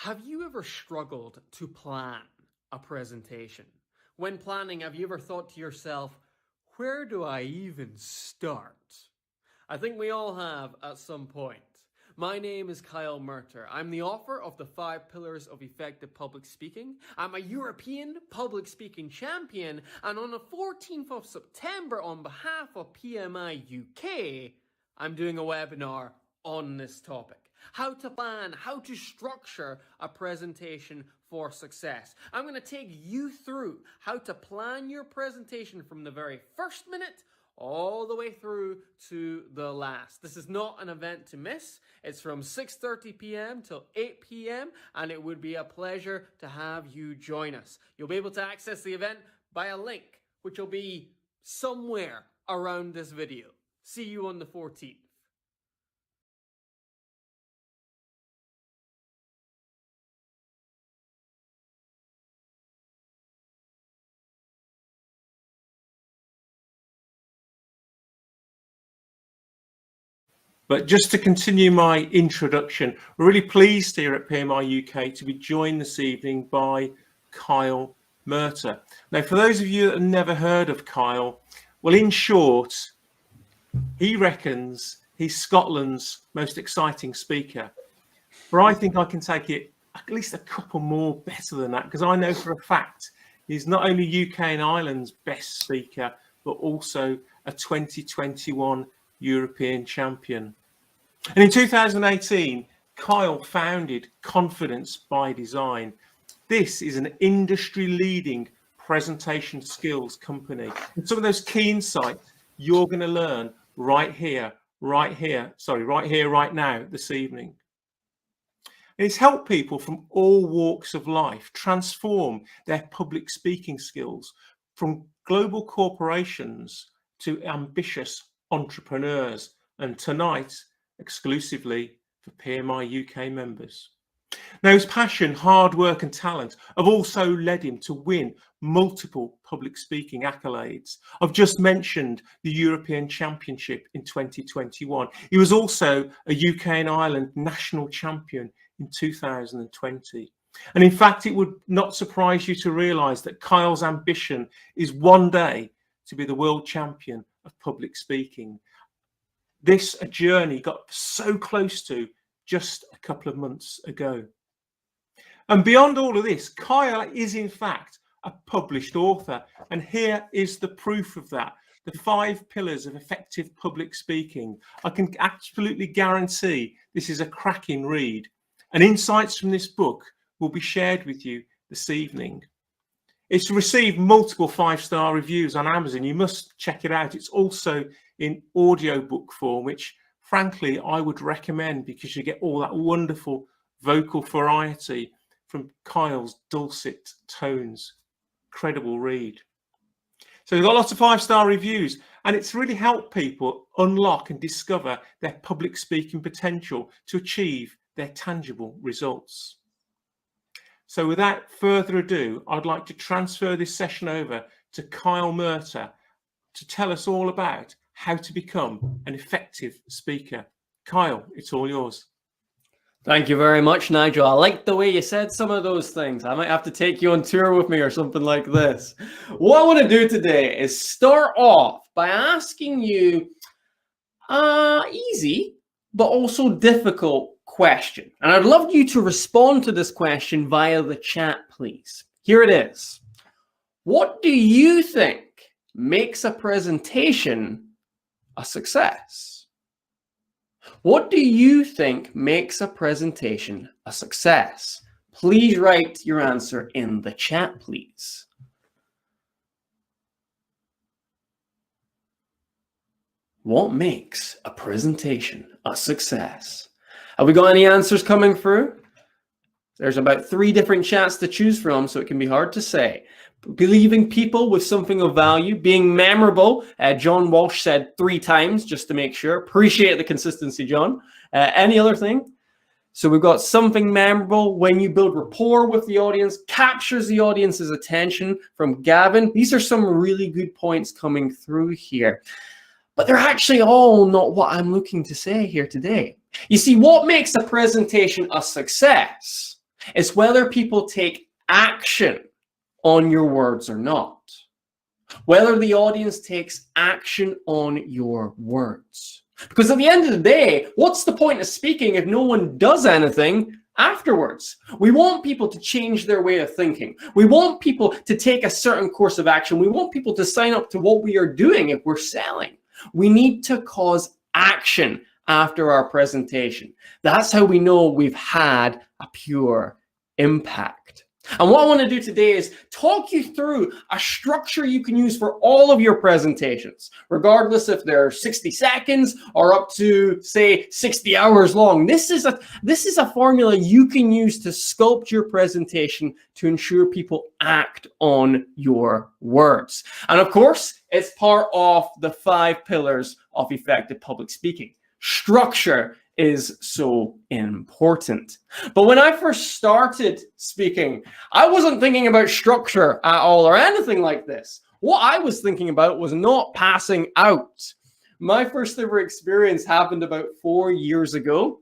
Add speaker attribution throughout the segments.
Speaker 1: Have you ever struggled to plan a presentation? When planning, have you ever thought to yourself, where do I even start? I think we all have at some point. My name is Kyle Murtagh. I'm the author of the 5 Pillars of Effective Public Speaking. I'm a European public speaking champion, and on the 14th of September, on behalf of PMI UK, I'm doing a webinar on this topic. How to plan, how to structure a presentation for success. I'm going to take you through how to plan your presentation from the very first minute all the way through to the last. This is not an event to miss. It's from 6:30 p.m. till 8 p.m. and it would be a pleasure to have you join us. You'll be able to access the event by a link, which will be somewhere around this video. See you on the 14th.
Speaker 2: But just to continue my introduction, we're really pleased here at PMI UK to be joined this evening by Kyle Murtagh. Now, for those of you that have never heard of Kyle, well, in short, he reckons he's Scotland's most exciting speaker. But I think I can take it at least a couple more better than that, because I know for a fact he's not only UK and Ireland's best speaker, but also a 2021 European champion. And in 2018, Kyle founded Confidence by Design. This is an industry-leading presentation skills company. And some of those key insights you're going to learn right here, right now, this evening. And it's helped people from all walks of life transform their public speaking skills, from global corporations to ambitious entrepreneurs, and tonight exclusively for PMI UK members. Now, his passion, hard work and talent have also led him to win multiple public speaking accolades. I've just mentioned the European Championship in 2021. He was also a UK and Ireland national champion in 2020. And in fact, it would not surprise you to realise that Kyle's ambition is one day to be the world champion of public speaking. This a journey got so close to just a couple of months ago. And beyond all of this, Kyle is in fact a published author, and here is the proof of that. The 5 Pillars of Effective Public Speaking. I can absolutely guarantee this is a cracking read, and insights from this book will be shared with you this evening. It's received multiple 5-star reviews on Amazon. You must check it out. It's also in audiobook form, which frankly I would recommend, because you get all that wonderful vocal variety from Kyle's dulcet tones. Incredible read. So we've got lots of 5-star reviews, and it's really helped people unlock and discover their public speaking potential to achieve their tangible results. So without further ado, I'd like to transfer this session over to Kyle Murtagh to tell us all about how to become an effective speaker. Kyle, it's all yours.
Speaker 1: Thank you very much, Nigel. I like the way you said some of those things. I might have to take you on tour with me or something like this. What I want to do today is start off by asking you easy but also difficult question. And I'd love you to respond to this question via the chat, please. Here it is. What do you think makes a presentation a success? What do you think makes a presentation a success? Please write your answer in the chat, please. What makes a presentation a success? Have we got any answers coming through? There's about 3 different chats to choose from, so it can be hard to say. Believing people with something of value, being memorable. John Walsh said 3 times just to make sure. Appreciate the consistency, John. Any other thing? So we've got something memorable, when you build rapport with the audience, captures the audience's attention, from Gavin. These are some really good points coming through here. But they're actually all not what I'm looking to say here today. You see, what makes a presentation a success It's whether people take action on your words or not. Whether the audience takes action on your words. Because at the end of the day, what's the point of speaking if no one does anything afterwards? We want people to change their way of thinking. We want people to take a certain course of action. We want people to sign up to what we are doing if we're selling. We need to cause action after our presentation. That's how we know we've had a pure impact. And what I want to do today is talk you through a structure you can use for all of your presentations, regardless if they're 60 seconds or up to, say, 60 hours long. This is a formula you can use to sculpt your presentation to ensure people act on your words. And of course, it's part of the 5 pillars of effective public speaking. Structure is so important. But when I first started speaking, I wasn't thinking about structure at all or anything like this. What I was thinking about was not passing out. My first ever experience happened about 4 years ago,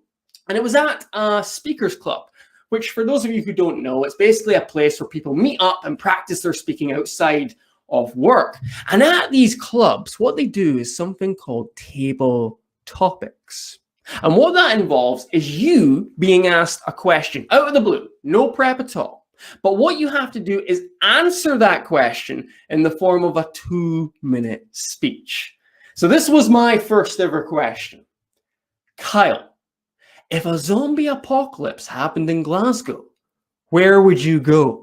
Speaker 1: and it was at a speakers club, which for those of you who don't know, it's basically a place where people meet up and practice their speaking outside of work. And at these clubs, what they do is something called table topics. And what that involves is you being asked a question out of the blue, no prep at all. But what you have to do is answer that question in the form of a 2-minute speech. So this was my first ever question. Kyle, if a zombie apocalypse happened in Glasgow, where would you go?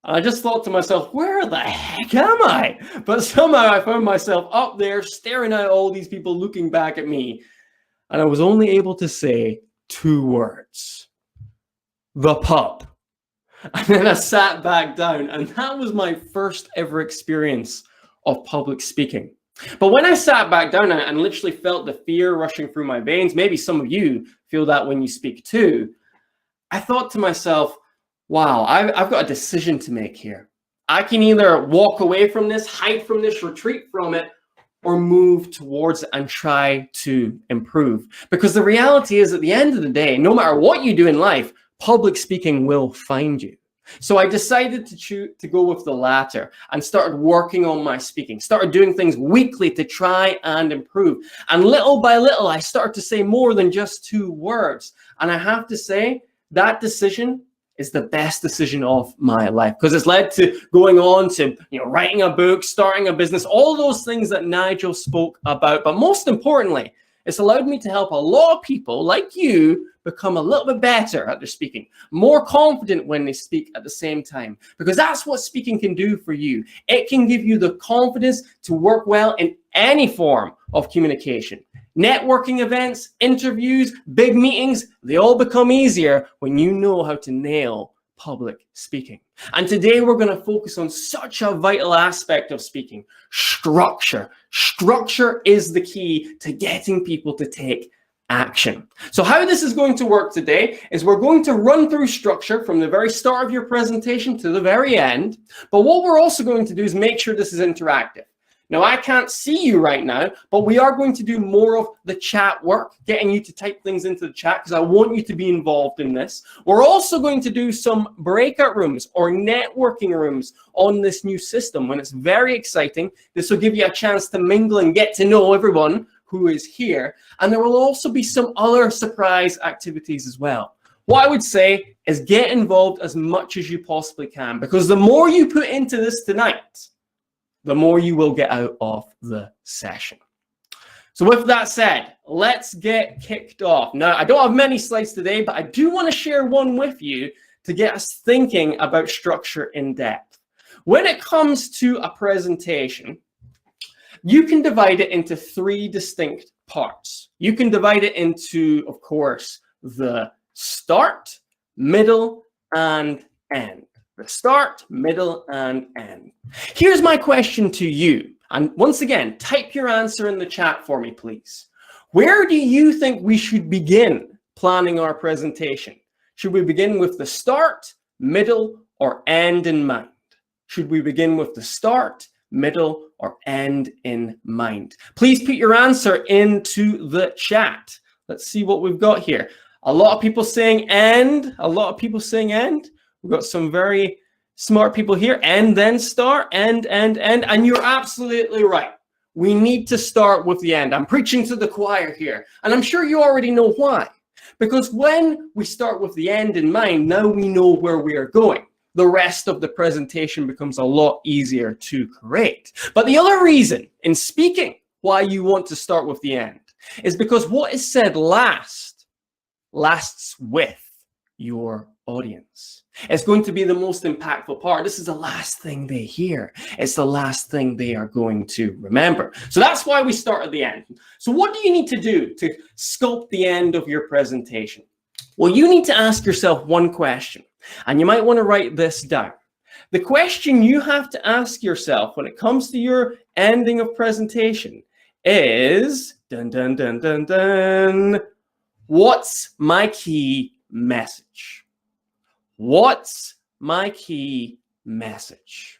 Speaker 1: And I just thought to myself, where the heck am I? But somehow I found myself up there staring at all these people looking back at me. And I was only able to say 2 words. The pub. And then I sat back down, and that was my first ever experience of public speaking. But when I sat back down and literally felt the fear rushing through my veins, maybe some of you feel that when you speak too, I thought to myself, wow, I've got a decision to make here. I can either walk away from this, hide from this, retreat from it, or move towards it and try to improve. Because the reality is, at the end of the day, no matter what you do in life, public speaking will find you. So I decided to go with the latter and started working on my speaking, started doing things weekly to try and improve. And little by little, I started to say more than just 2 words. And I have to say, that decision is the best decision of my life, because it's led to going on to, writing a book, starting a business, all those things that Nigel spoke about. But most importantly, it's allowed me to help a lot of people like you become a little bit better at their speaking, more confident when they speak at the same time, because that's what speaking can do for you. It can give you the confidence to work well in any form of communication. Networking events, interviews, big meetings, they all become easier when you know how to nail public speaking. And today we're going to focus on such a vital aspect of speaking, structure. Structure is the key to getting people to take action. So how this is going to work today is we're going to run through structure from the very start of your presentation to the very end. But what we're also going to do is make sure this is interactive. Now, I can't see you right now, but we are going to do more of the chat work, getting you to type things into the chat, because I want you to be involved in this. We're also going to do some breakout rooms or networking rooms on this new system, and it's very exciting. This will give you a chance to mingle and get to know everyone who is here. And there will also be some other surprise activities as well. What I would say is get involved as much as you possibly can, because the more you put into this tonight, the more you will get out of the session. So with that said, let's get kicked off. Now, I don't have many slides today, but I do want to share one with you to get us thinking about structure in depth. When it comes to a presentation, you can divide it into 3 distinct parts. You can divide it into, of course, the start, middle, and end. The start, middle, and end. Here's my question to you. And once again, type your answer in the chat for me, please. Where do you think we should begin planning our presentation? Should we begin with the start, middle, or end in mind? Should we begin with the start, middle, or end in mind? Please put your answer into the chat. Let's see what we've got here.
Speaker 3: A lot of people saying and. A lot of people saying and. We've got some very smart people here. And then start. And. And you're absolutely right. We need to start with the end. I'm preaching to the choir here. And I'm sure you already know why. Because when we start with the end in mind, now we know where we are going. The rest of the presentation becomes a lot easier to create. But the other reason in speaking why you want to start with the end is because what is said last lasts with your audience. It's going to be the most impactful part. This is the last thing they hear. It's the last thing they are going to remember. So that's why we start at the end. So what do you need to do to sculpt the end of your presentation? Well, you need to ask yourself one question, and you might want to write this down. The question you have to ask yourself when it comes to your ending of presentation is, dun, dun, dun, dun, dun, what's my key message? What's my key message?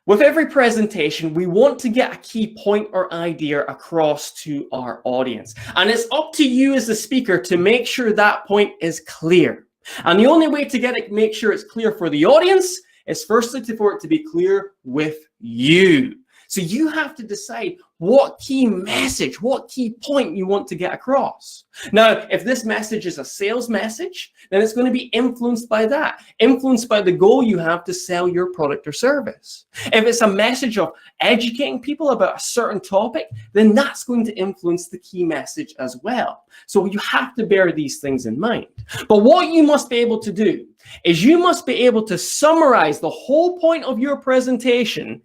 Speaker 3: With every presentation, we want to get a key point or idea across to our audience. And it's up to you as the speaker to make sure that point is clear. And the only way to make sure it's clear for the audience is firstly for it to be clear with you. So you have to decide what key message, what key point you want to get across. Now, if this message is a sales message, then it's going to be influenced by that, influenced by the goal you have to sell your product or service. If it's a message of educating people about a certain topic, then that's going to influence the key message as well. So you have to bear these things in mind. But what you must be able to do is you must be able to summarize the whole point of your presentation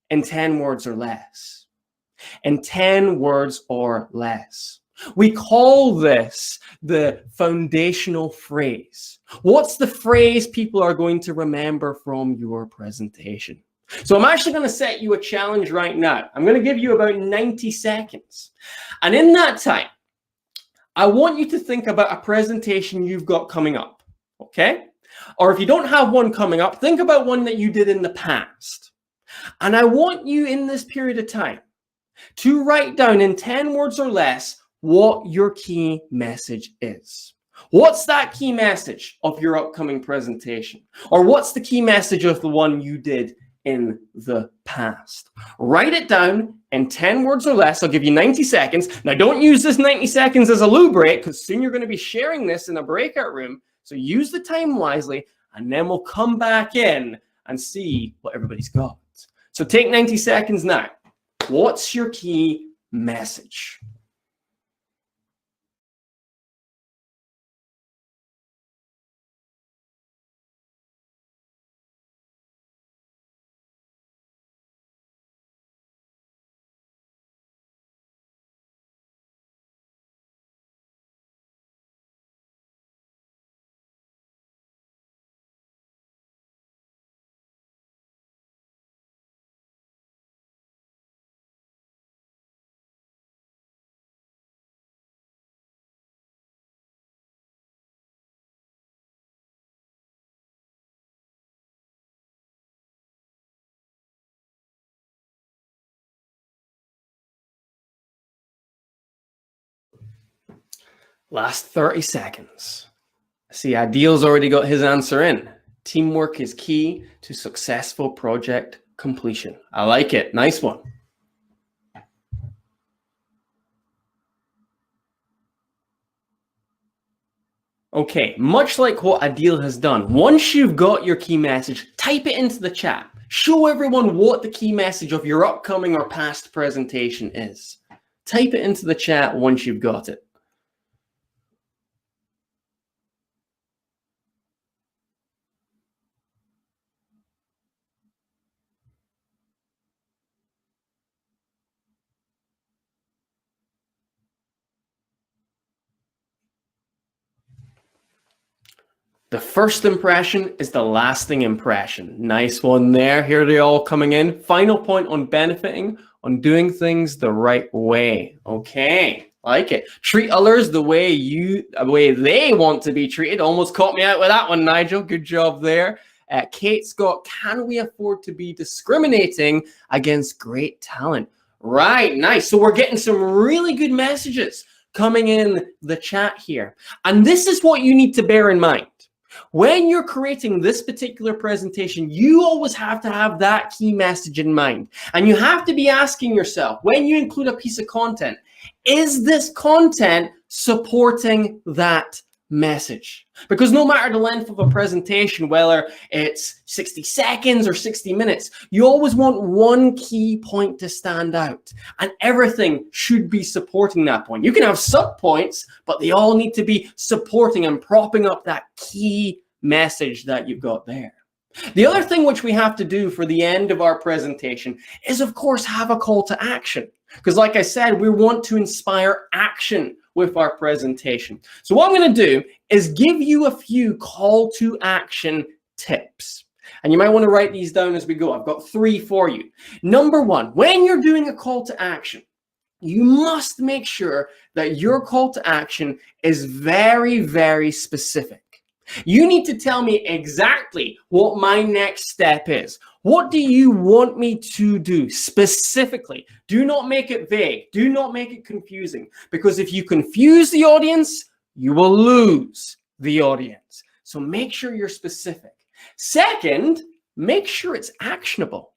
Speaker 3: in 10 words or less. In 10 words or less. We call this the foundational phrase. What's the phrase people are going to remember from your presentation? So I'm actually going to set you a challenge right now. I'm going to give you about 90 seconds. And in that time, I want you to think about a presentation you've got coming up, okay? Or if you don't have one coming up, think about one that you did in the past. And I want you in this period of time to write down in 10 words or less what your key message is. What's that key message of your upcoming presentation? Or what's the key message of the one you did in the past? Write it down in 10 words or less. I'll give you 90 seconds. Now, don't use this 90 seconds as a loo break, because soon you're going to be sharing this in a breakout room. So use the time wisely, and then we'll come back in and see what everybody's got. So take 90 seconds now. What's your key message? Last 30 seconds. See, Adil's already got his answer in. Teamwork is key to successful project completion. I like it. Nice one. Okay, much like what Adil has done, once you've got your key message, type it into the chat. Show everyone what the key message of your upcoming or past presentation is. Type it into the chat once you've got it. The first impression is the lasting impression. Nice one there. Here they all coming in. Final point on benefiting, on doing things the right way. Okay, like it. Treat others the way they want to be treated. Almost caught me out with that one, Nigel. Good job there. Kate's got, can we afford to be discriminating against great talent? Right, nice. So we're getting some really good messages coming in the chat here. And this is what you need to bear in mind. When you're creating this particular presentation, you always have to have that key message in mind. And you have to be asking yourself, when you include a piece of content, is this content supporting that message? Because no matter the length of a presentation, whether it's 60 seconds or 60 minutes, you always want one key point to stand out, and everything should be supporting that point. You can have sub points, but they all need to be supporting and propping up that key message that you've got there. The other thing which we have to do for the end of our presentation is, of course, have a call to action. Because like I said, we want to inspire action with our presentation. So what I'm going to do is give you a few call to action tips. And you might want to write these down as we go. I've got 3 for you. Number 1, when you're doing a call to action, you must make sure that your call to action is very, very specific. You need to tell me exactly what my next step is. What do you want me to do specifically? Do not make it vague. Do not make it confusing. Because if you confuse the audience, you will lose the audience. So make sure you're specific. Second, make sure it's actionable.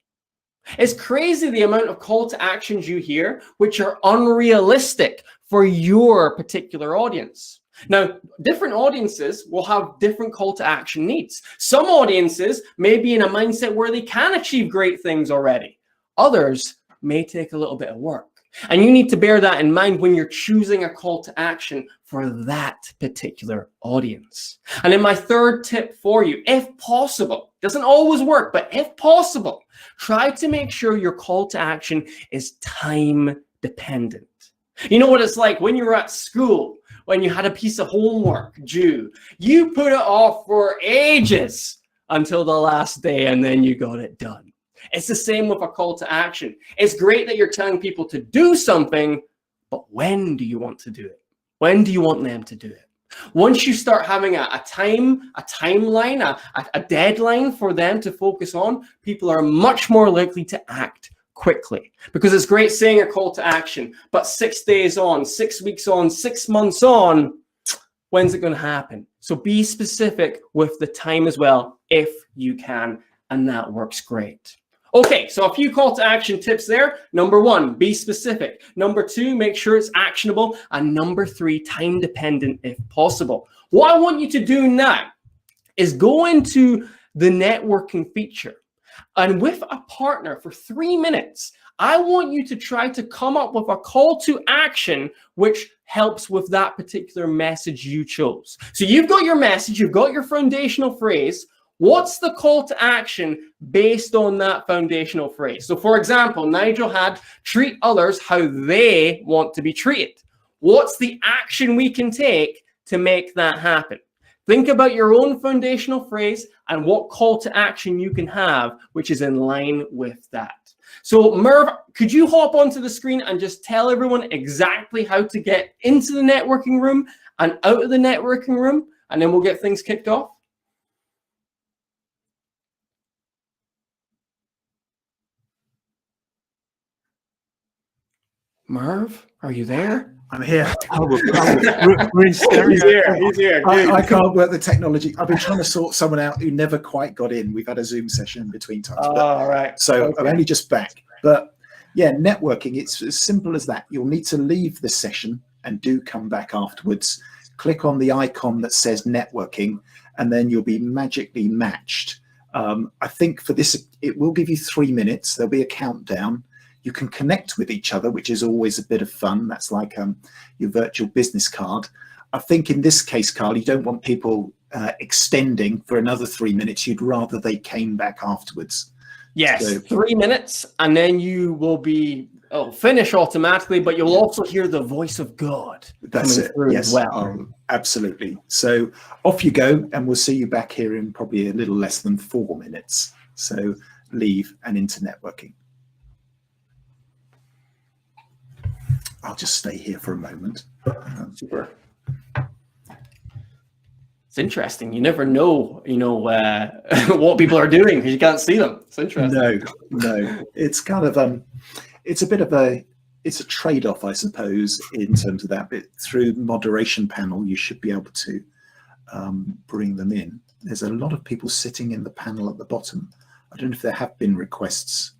Speaker 3: It's crazy the amount of call to actions you hear, which are unrealistic for your particular audience. Now, different audiences will have different call to action needs. Some audiences may be in a mindset where they can achieve great things already. Others may take a little bit of work. And you need to bear that in mind when you're choosing a call to action for that particular audience. And then my third tip for you, if possible, doesn't always work, but if possible, try to make sure your call to action is time dependent. You know what it's like when you're at school, when you had a piece of homework due, you put it off for ages until the last day and then you got it done. It's the same with a call to action. It's great that you're telling people to do something, but when do you want to do it? When do you want them to do it? Once you start having a timeline, a deadline for them to focus on, people are much more likely to act quickly. Because it's great saying a call to action, but 6 days on, 6 weeks on, 6 months on, when's it going to happen? So be specific with the time as well, if you can, and that works great. Okay, so a few call to action tips there. Number 1, be specific. Number 2, make sure it's actionable. And number 3, time dependent if possible. What I want you to do now is go into the networking feature. And with a partner for 3 minutes, I want you to try to come up with a call to action which helps with that particular message you chose. So you've got your message, you've got your foundational phrase. What's the call to action based on that foundational phrase? So for example, Nigel had treat others how they want to be treated. What's the action we can take to make that happen? Think about your own foundational phrase and what call to action you can have, which is in line with that. So Merv, could you hop onto the screen and just tell everyone exactly how to get into the networking room and out of the networking room, and then we'll get things kicked off? Merv, are you there?
Speaker 4: I'm here.
Speaker 2: We're in stereo.
Speaker 3: He's here. He's here.
Speaker 4: I can't work the technology. I've been trying to sort someone out who never quite got in. We've had a Zoom session in between times.
Speaker 3: All right.
Speaker 4: So
Speaker 3: Okay.
Speaker 4: I'm only just back. But yeah, networking, it's as simple as that. You'll need to leave the session and do come back afterwards. Click on the icon that says networking, and then you'll be magically matched. I think for this, it will give you 3 minutes. There'll be a countdown. You can connect with each other, which is always a bit of fun. That's like your virtual business card. I think in this case, Carl, you don't want people extending for another 3 minutes. You'd rather they came back afterwards.
Speaker 3: Yes,
Speaker 4: So,
Speaker 3: 3 minutes, and then you will be finish automatically, but you'll also hear the voice of God
Speaker 4: that's
Speaker 3: coming
Speaker 4: it.
Speaker 3: through
Speaker 4: Yes,
Speaker 3: as well.
Speaker 4: absolutely. So off you go, and we'll see you back here in probably a little less than 4 minutes. So leave and into networking. I'll just stay here for a moment.
Speaker 3: Super. It's interesting. You never know, what people are doing because you can't see them. It's interesting.
Speaker 4: No. It's kind of it's a bit of a it's a trade-off, I suppose, in terms of that. But through moderation panel, you should be able to bring them in. There's a lot of people sitting in the panel at the bottom. I don't know if there have been requests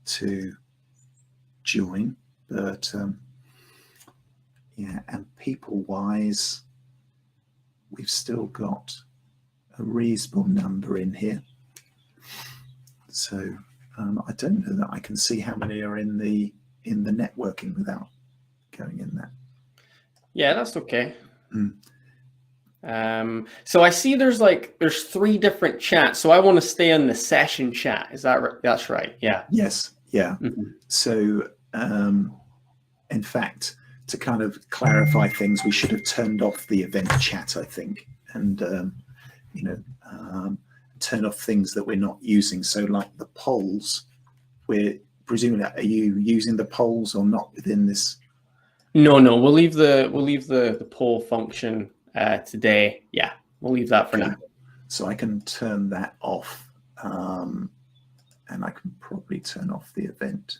Speaker 4: to join, but yeah, and people-wise, we've still got a reasonable number in here. So I don't know that I can see how many are in the networking without going in there.
Speaker 3: Yeah, that's okay. So I see there's 3 different chats. So I want to stay in the session chat. Is that right? That's right. Yeah.
Speaker 4: Yes. Yeah. So in fact, to kind of clarify things, we should have turned off the event chat, I think, and turn off things that we're not using. So like the polls, we're presuming, are you using the polls or not within this?
Speaker 3: No, we'll leave the poll function today. Yeah, we'll leave that for now.
Speaker 4: So I can turn that off, and I can probably turn off the event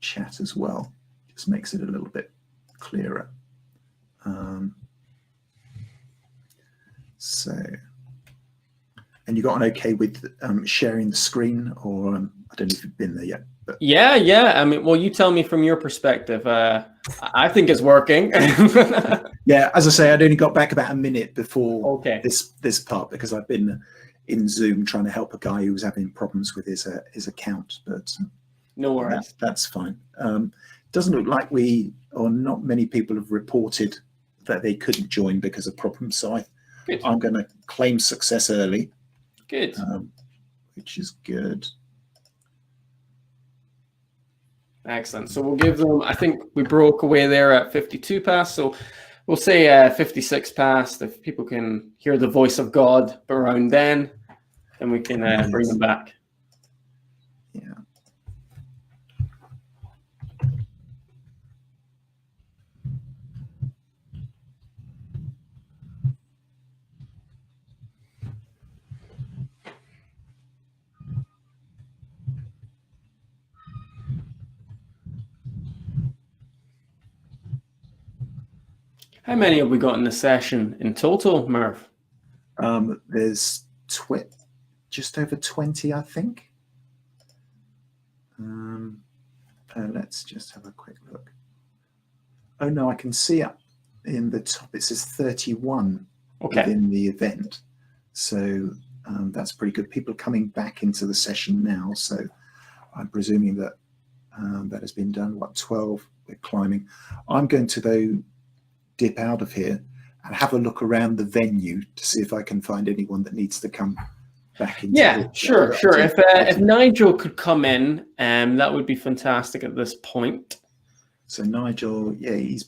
Speaker 4: chat as well. Just makes it a little bit clearer. And you got an okay with sharing the screen, or I don't know if you've been there yet. But.
Speaker 3: Yeah. I mean, well, you tell me from your perspective. I think it's working.
Speaker 4: Yeah, as I say, I'd only got back about a minute before
Speaker 3: okay.
Speaker 4: this part, because I've been in Zoom trying to help a guy who was having problems with his account. But
Speaker 3: no worries.
Speaker 4: That's fine. Doesn't look like not many people have reported that they couldn't join because of problems. So I'm going to claim success early.
Speaker 3: Good.
Speaker 4: Which is good.
Speaker 3: Excellent. So we'll give them, I think we broke away there at 52 past. So we'll say 56 past. If people can hear the voice of God around then we can bring them back.
Speaker 4: Yeah.
Speaker 3: How many have we got in the session in total, Merv?
Speaker 4: There's just over 20, I think. Let's just have a quick look. Oh no, I can see up in the top it says 31 within the event. So that's pretty good. People are coming back into the session now. So I'm presuming that that has been done. 12? We're climbing. I'm going to though dip out of here and have a look around the venue to see if I can find anyone that needs to come back into.
Speaker 3: Yeah, sure. If Nigel could come in, that would be fantastic at this point.
Speaker 4: So Nigel, yeah, he's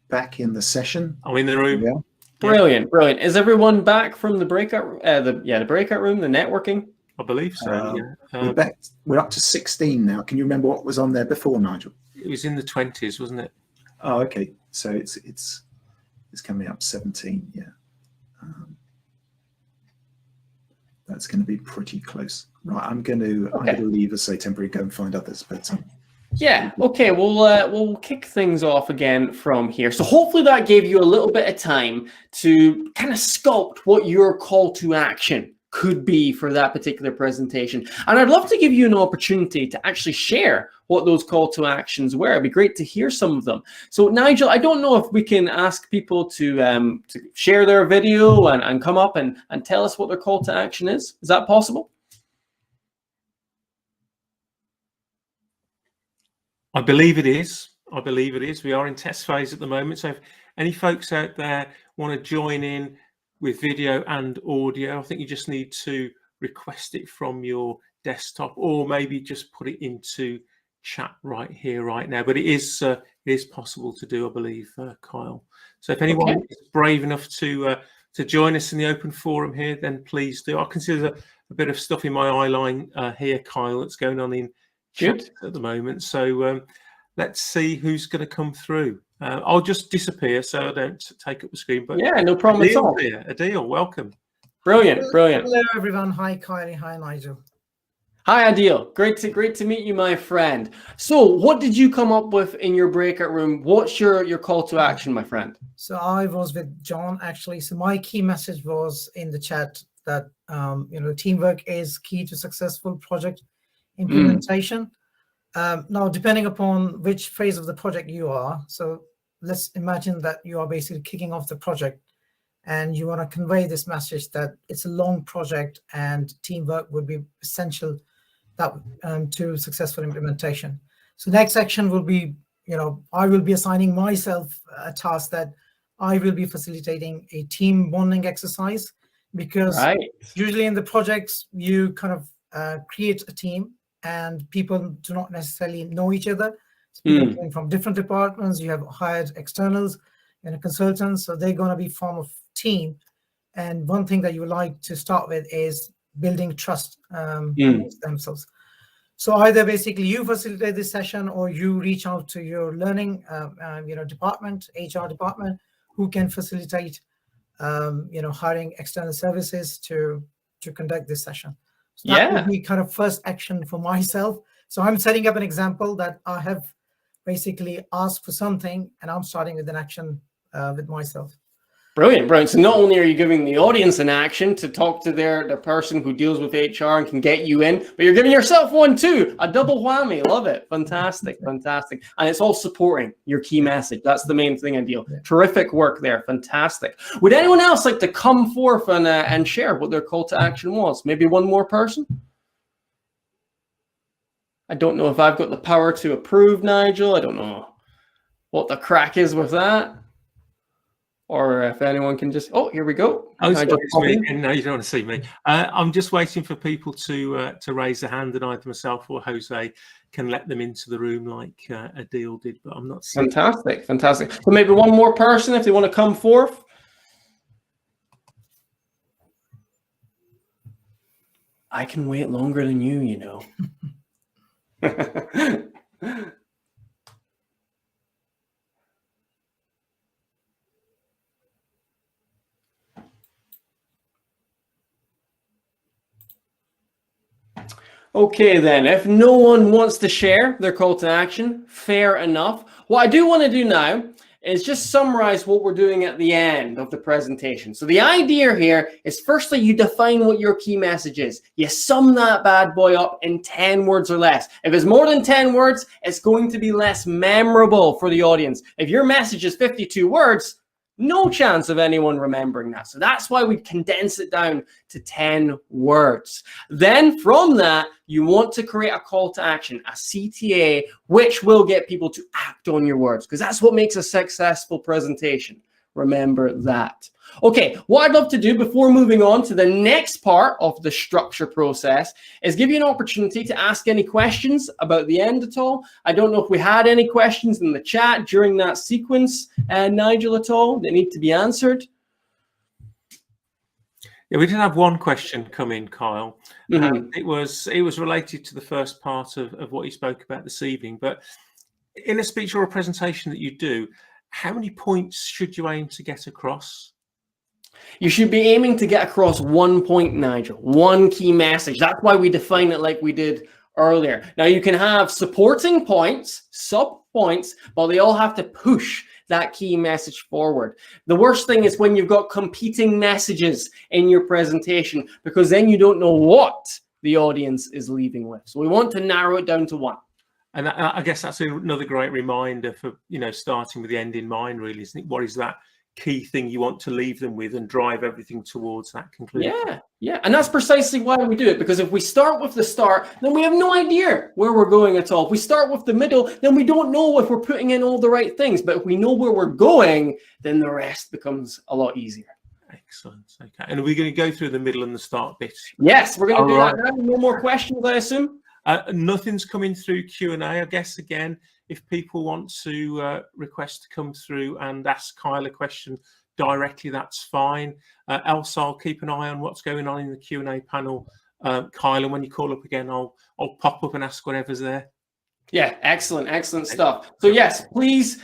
Speaker 4: back in the session.
Speaker 2: I'm in the room.
Speaker 4: Yeah.
Speaker 3: Brilliant. Is everyone back from the breakout? The breakout room, the networking.
Speaker 2: I believe so.
Speaker 4: Yeah. We're up to 16 now. Can you remember what was on there before, Nigel?
Speaker 2: It was in the 20s, wasn't it?
Speaker 4: Oh, okay. So it's coming up 17. Yeah. That's going to be pretty close. Right. I'm going to leave us temporarily, go and find others. But
Speaker 3: yeah. Okay. We'll kick things off again from here. So hopefully that gave you a little bit of time to kind of sculpt what your call to action could be for that particular presentation. And I'd love to give you an opportunity to actually share what those call to actions were. It'd be great to hear some of them. So Nigel, I don't know if we can ask people to share their video and come up and tell us what their call to action is. Is that possible?
Speaker 2: I believe it is. We are in test phase at the moment. So if any folks out there want to join in with video and audio, I think you just need to request it from your desktop, or maybe just put it into chat right here, right now. But it is possible to do, I believe, Kyle. So if anyone is brave enough to join us in the open forum here, then please do. I can see there's a bit of stuff in my eye line here, Kyle, that's going on in chat at the moment. So let's see who's going to come through. I'll just disappear so I don't take up the screen. But
Speaker 3: yeah, no problem at all.
Speaker 2: Adil, welcome.
Speaker 3: Brilliant.
Speaker 5: Hello, everyone. Hi, Kylie. Hi, Nigel.
Speaker 3: Hi, Adil. Great to meet you, my friend. So, what did you come up with in your breakout room? What's your call to action, my friend?
Speaker 5: So I was with John actually. So my key message was in the chat that teamwork is key to successful project implementation. Now, depending upon which phase of the project you are, so let's imagine that you are basically kicking off the project and you want to convey this message that it's a long project and teamwork would be essential that to successful implementation. So next section will be, I will be assigning myself a task that I will be facilitating a team bonding exercise, because usually in the projects you kind of create a team and people do not necessarily know each other. So people coming from different departments, you have hired externals and consultants, so they're going to be form of team. And one thing that you would like to start with is building trust amongst themselves. So either basically you facilitate this session or you reach out to your learning department, HR department, who can facilitate hiring external services to conduct this session. So that would be kind of first action for myself. So I'm setting up an example that I have basically asked for something and I'm starting with an action with myself.
Speaker 3: Brilliant, brilliant. So not only are you giving the audience an action to talk to their person who deals with HR and can get you in, but you're giving yourself one too. A double whammy. Love it. Fantastic, fantastic. And it's all supporting your key message. That's the main thing, Adil. Yeah. Terrific work there. Fantastic. Would anyone else like to come forth and share what their call to action was? Maybe one more person? I don't know if I've got the power to approve, Nigel. I don't know what the crack is with that. Or if anyone can just, here we go.
Speaker 2: Oh, no, you don't want to see me. I'm just waiting for people to raise their hand, and either myself or Jose can let them into the room like Adil did, but I'm not seeing.
Speaker 3: Fantastic, fantastic. So maybe one more person if they want to come forth. I can wait longer than you know. Okay, then, if no one wants to share their call to action, fair enough. What I do want to do now is just summarize what we're doing at the end of the presentation. So the idea here is, firstly, you define what your key message is. You sum that bad boy up in 10 words or less. If it's more than 10 words, it's going to be less memorable for the audience. If your message is 52 words, no chance of anyone remembering that. So that's why we condense it down to 10 words. Then from that, you want to create a call to action, a CTA, which will get people to act on your words, because that's what makes a successful presentation. Remember that. Okay, what I'd love to do before moving on to the next part of the structure process is give you an opportunity to ask any questions about the end at all. I don't know if we had any questions in the chat during that sequence, Nigel, at all that need to be answered.
Speaker 2: Yeah, we did have one question come in, Kyle. It was related to the first part of what you spoke about this evening. But in a speech or a presentation that you do, how many points should you aim to get across?
Speaker 3: You should be aiming to get across 1 point, Nigel, one key message. That's why we define it like we did earlier. Now, you can have supporting points, sub-points, but they all have to push that key message forward. The worst thing is when you've got competing messages in your presentation, because then you don't know what the audience is leaving with. So we want to narrow it down to one.
Speaker 2: And I guess that's another great reminder for, starting with the end in mind, really, isn't it? What is that key thing you want to leave them with and drive everything towards that conclusion?
Speaker 3: Yeah. And that's precisely why we do it, because if we start with the start, then we have no idea where we're going at all. If we start with the middle, then we don't know if we're putting in all the right things. But if we know where we're going, then the rest becomes a lot easier.
Speaker 2: Excellent. Okay. And are we going to go through the middle and the start bit?
Speaker 3: Yes, we're going to do that now. No more questions, I assume?
Speaker 2: Nothing's coming through Q&A. I guess, again, if people want to request to come through and ask Kyle a question directly, that's fine. Else, I'll keep an eye on what's going on in the Q&A panel, Kyle, and when you call up again, I'll pop up and ask whatever's there.
Speaker 3: Yeah, excellent stuff. So yes, please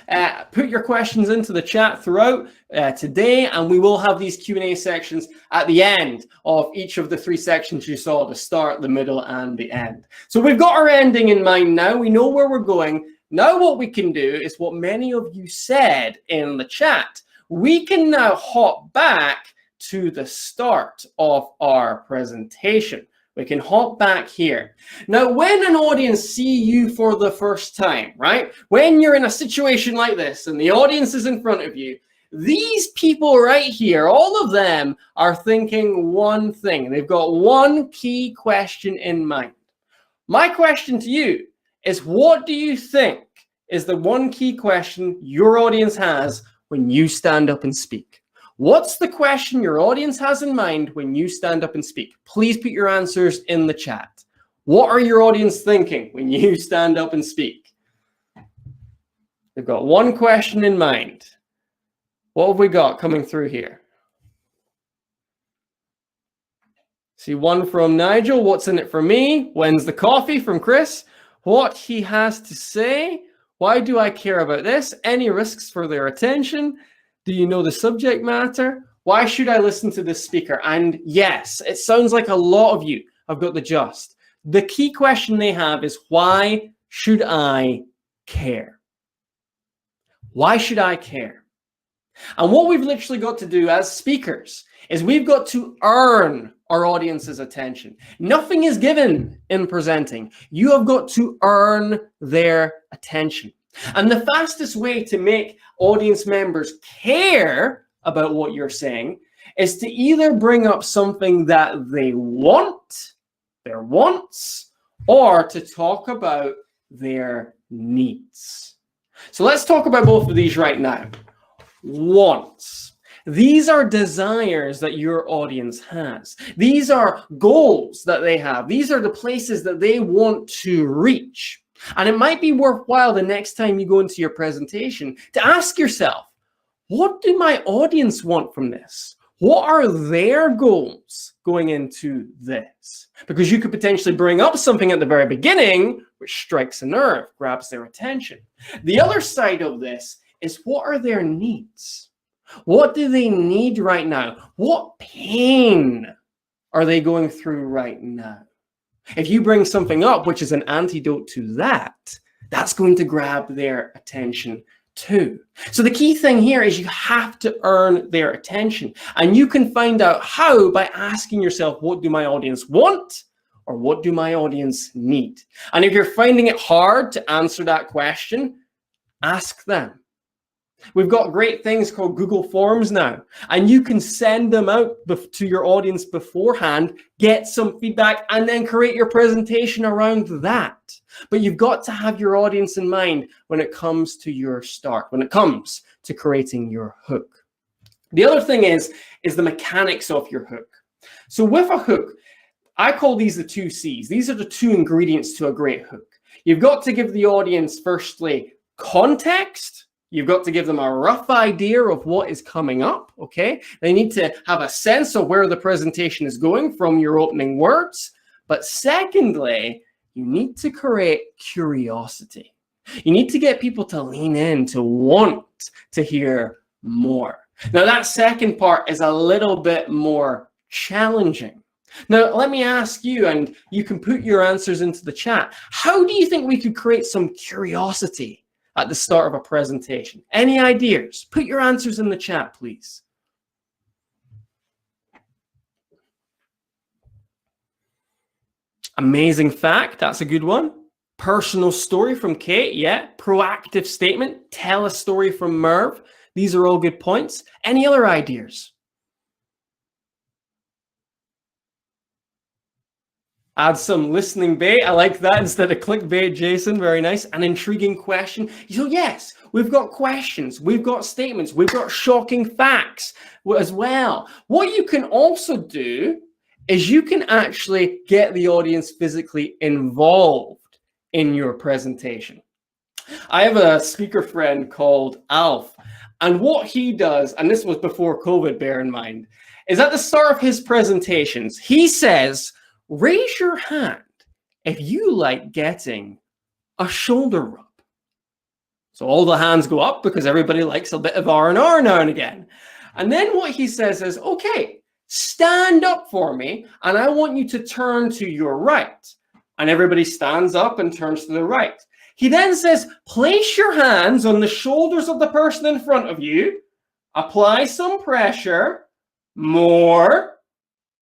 Speaker 3: put your questions into the chat throughout today, and we will have these Q&A sections at the end of each of the 3 sections you saw, the start, the middle, and the end. So we've got our ending in mind now. We know where we're going. Now what we can do is what many of you said in the chat. We can now hop back to the start of our presentation. We can hop back here. Now, when an audience see you for the first time, right? When you're in a situation like this and the audience is in front of you, these people right here, all of them are thinking one thing. They've got one key question in mind. My question to you is, what do you think is the one key question your audience has when you stand up and speak? What's the question your audience has in mind when you stand up and speak? Please put your answers in the chat. What are your audience thinking when you stand up and speak? They've got one question in mind. What have we got coming through here? See one from Nigel. What's in it for me? When's the coffee from Chris? What he has to say. Why do I care about this? Any risks for their attention? Do you know the subject matter? Why should I listen to this speaker? And yes, it sounds like a lot of you have got the gist. The key question they have is, why should I care? Why should I care? And what we've literally got to do as speakers is we've got to earn our audience's attention. Nothing is given in presenting. You have got to earn their attention. And the fastest way to make audience members care about what you're saying is to either bring up something that they want, their wants, or to talk about their needs. So let's talk about both of these right now. Wants. These are desires that your audience has. These are goals that they have. These are the places that they want to reach. And it might be worthwhile the next time you go into your presentation to ask yourself, what do my audience want from this? What are their goals going into this? Because you could potentially bring up something at the very beginning, which strikes a nerve, grabs their attention. The other side of this is, what are their needs? What do they need right now? What pain are they going through right now? If you bring something up which is an antidote to that, that's going to grab their attention too. So the key thing here is you have to earn their attention. And you can find out how by asking yourself, what do my audience want? Or what do my audience need? And if you're finding it hard to answer that question, ask them. We've got great things called Google Forms now, and you can send them out to your audience beforehand, get some feedback, and then create your presentation around that. But you've got to have your audience in mind when it comes to your start, when it comes to creating your hook. The other thing is the mechanics of your hook. So with a hook, I call these the 2 C's. These are the 2 ingredients to a great hook. You've got to give the audience, firstly, context. You've got to give them a rough idea of what is coming up, okay? They need to have a sense of where the presentation is going from your opening words. But secondly, you need to create curiosity. You need to get people to lean in, to want to hear more. Now, that second part is a little bit more challenging. Now, let me ask you, and you can put your answers into the chat. How do you think we could create some curiosity at the start of a presentation? Any ideas? Put your answers in the chat, please. Amazing fact, that's a good one. Personal story from Kate, yeah. Proactive statement, tell a story from Merv. These are all good points. Any other ideas? Add some listening bait. I like that instead of clickbait, Jason. Very nice. An intriguing question. So yes, we've got questions, we've got statements, we've got shocking facts as well. What you can also do is you can actually get the audience physically involved in your presentation. I have a speaker friend called Alf, and what he does, and this was before COVID, bear in mind, is at the start of his presentations, he says, raise your hand if you like getting a shoulder rub. So all the hands go up because everybody likes a bit of R&R now and again. And then what he says is, okay, stand up for me, and I want you to turn to your right. And everybody stands up and turns to the right. He then says, place your hands on the shoulders of the person in front of you, apply some pressure, more,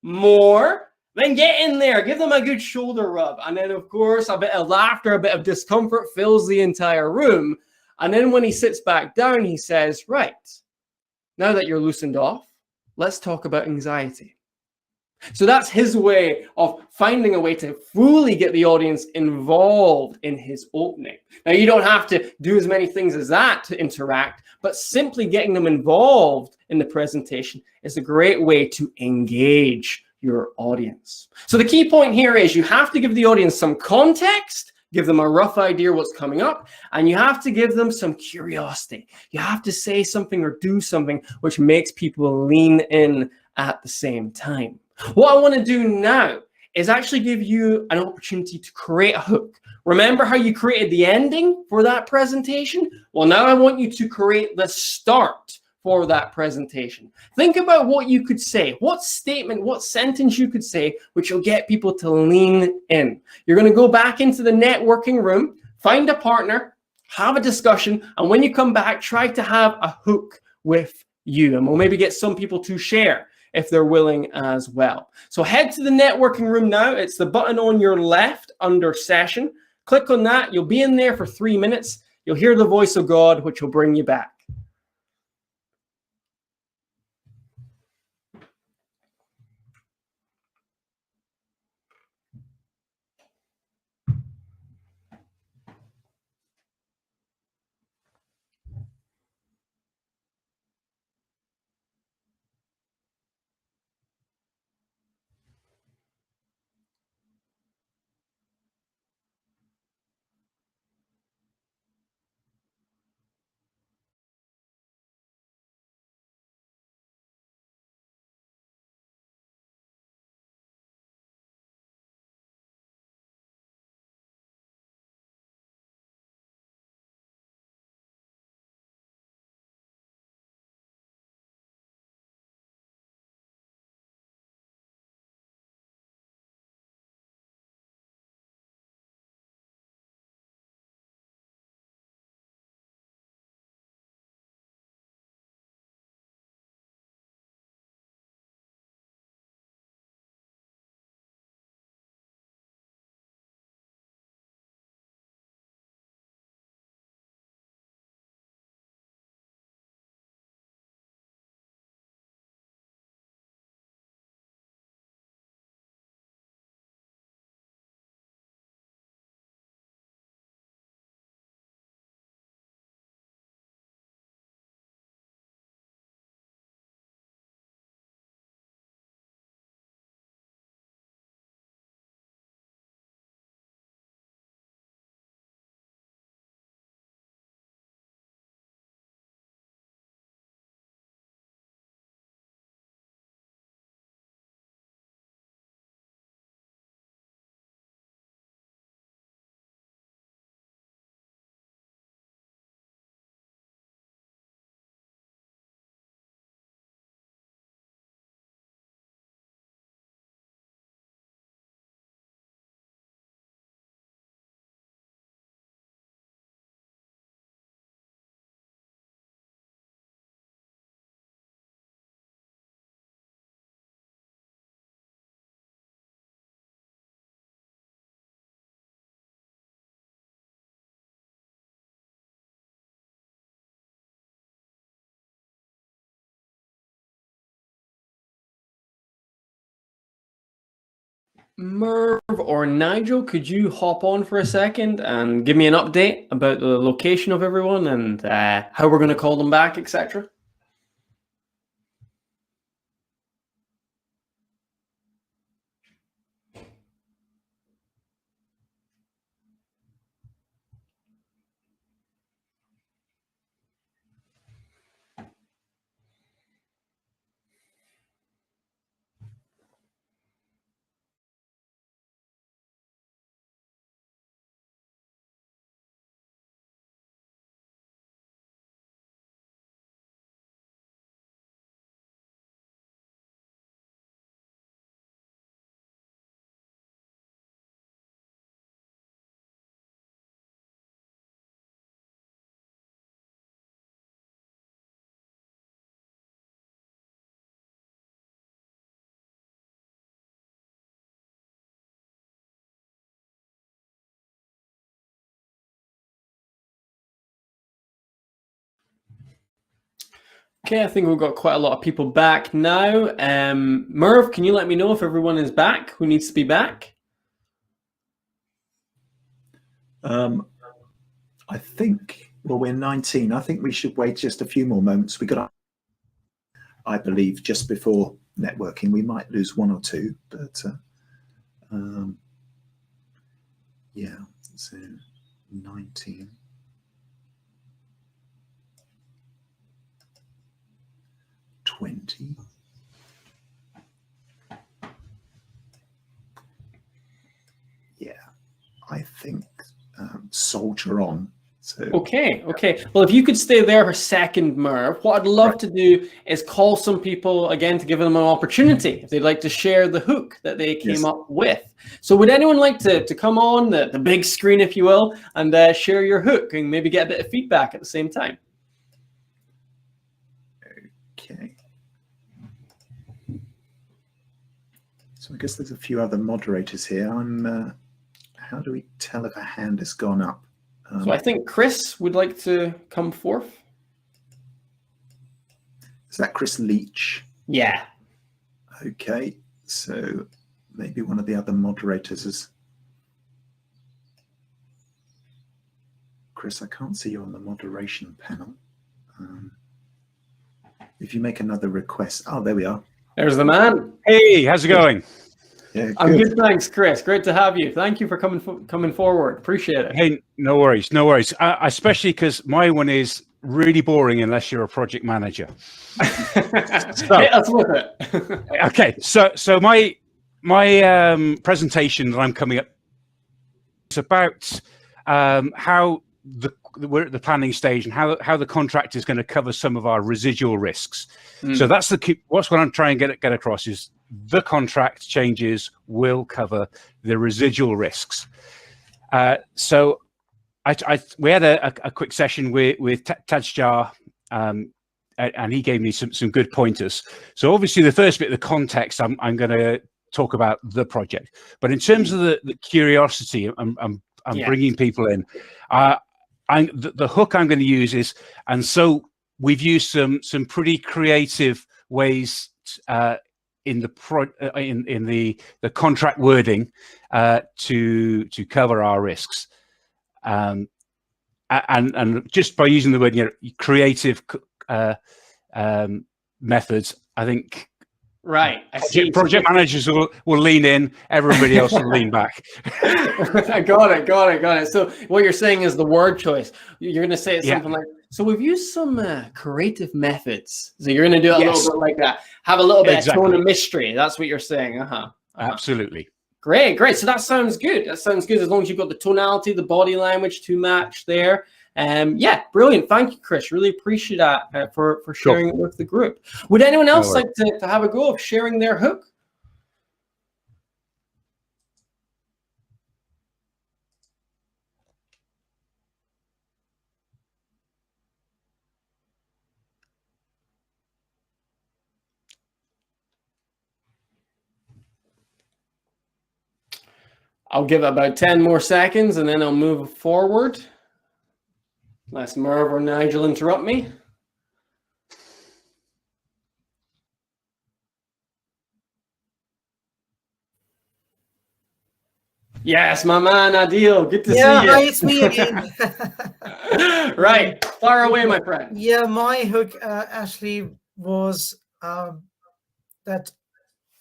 Speaker 3: then get in there, give them a good shoulder rub. And then, of course, a bit of laughter, a bit of discomfort fills the entire room. And then when he sits back down, he says, right, now that you're loosened off, let's talk about anxiety. So that's his way of finding a way to fully get the audience involved in his opening. Now, you don't have to do as many things as that to interact, but simply getting them involved in the presentation is a great way to engage your audience. So the key point here is you have to give the audience some context, give them a rough idea what's coming up, and you have to give them some curiosity. You have to say something or do something which makes people lean in at the same time. What I want to do now is actually give you an opportunity to create a hook. Remember how you created the ending for that presentation? Well, now I want you to create the start for that presentation. Think about what you could say, what statement, what sentence you could say, which will get people to lean in. You're going to go back into the networking room, find a partner, have a discussion, and when you come back, try to have a hook with you. And we'll maybe get some people to share if they're willing as well. So head to the networking room now. It's the button on your left under session. Click on that. You'll be in there for 3 minutes. You'll hear the voice of God, which will bring you back. Merv or Nigel, could you hop on for a second and give me an update about the location of everyone and how we're going to call them back, etc.? Okay, I think we've got quite a lot of people back now. Merv, can you let me know if everyone is back? Who needs to be back?
Speaker 4: I think, well, we're 19. I think we should wait just a few more moments. We got, I believe, just before networking, we might lose one or two, but yeah, so 19. 20. Yeah, I think soldier on. So
Speaker 3: Okay. Well, if you could stay there for a second, Merv, what I'd love to do is call some people again to give them an opportunity if they'd like to share the hook that they came up with. So would anyone like to come on the big screen, if you will, and share your hook and maybe get a bit of feedback at the same time?
Speaker 4: Okay. So I guess there's a few other moderators here. How do we tell if a hand has gone up?
Speaker 3: So I think Chris would like to come forth.
Speaker 4: Is that Chris Leach?
Speaker 3: Yeah.
Speaker 4: Okay, so maybe one of the other moderators is. Chris, I can't see you on the moderation panel. If you make another request, oh, there we are.
Speaker 3: There's the man.
Speaker 6: Hey, how's it going?
Speaker 4: Yeah,
Speaker 3: I'm good, thanks, Chris. Great to have you. Thank you for coming forward. Appreciate it.
Speaker 6: Hey, no worries. Especially because my one is really boring unless you're a project manager.
Speaker 3: Hey, that's with it.
Speaker 6: Okay, so my presentation that I'm coming up is about how we're at the planning stage and how the contract is going to cover some of our residual risks. So that's what I'm trying to get across is the contract changes will cover the residual risks. So we had a quick session with Taj, and he gave me some good pointers. So obviously the first bit, the context, I'm going to talk about the project. But in terms of the curiosity, I'm bringing people in. The hook I'm going to use is, and so we've used some pretty creative ways in the contract wording to cover our risks, and just by using the word creative methods, I think.
Speaker 3: Right.
Speaker 6: Project managers will lean in, everybody else will lean back.
Speaker 3: I got it. So what you're saying is the word choice. You're going to say something like, so we've used some creative methods. So you're going to do it a little bit like that. Have a little bit of tone of mystery. That's what you're saying.
Speaker 6: Absolutely.
Speaker 3: Great. So that sounds good. As long as you've got the tonality, the body language to match there. Yeah, brilliant. Thank you, Chris. Really appreciate that for sharing it with the group. Would anyone else like to have a go of sharing their hook? I'll give it about 10 more seconds and then I'll move forward. Unless Merv or Nigel interrupt me. Yes, my man, Adil. Good to see you.
Speaker 5: Hi, it's me again.
Speaker 3: Right. Fire away, my friend.
Speaker 5: Yeah, my hook actually was that,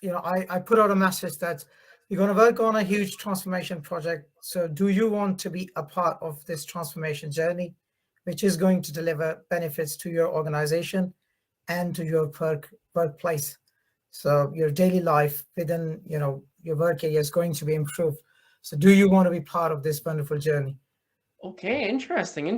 Speaker 5: I put out a message that you're going to work on a huge transformation project. So do you want to be a part of this transformation journey, which is going to deliver benefits to your organization and to your workplace? So your daily life within, your work area is going to be improved. So do you want to be part of this wonderful journey?
Speaker 3: Okay, interesting.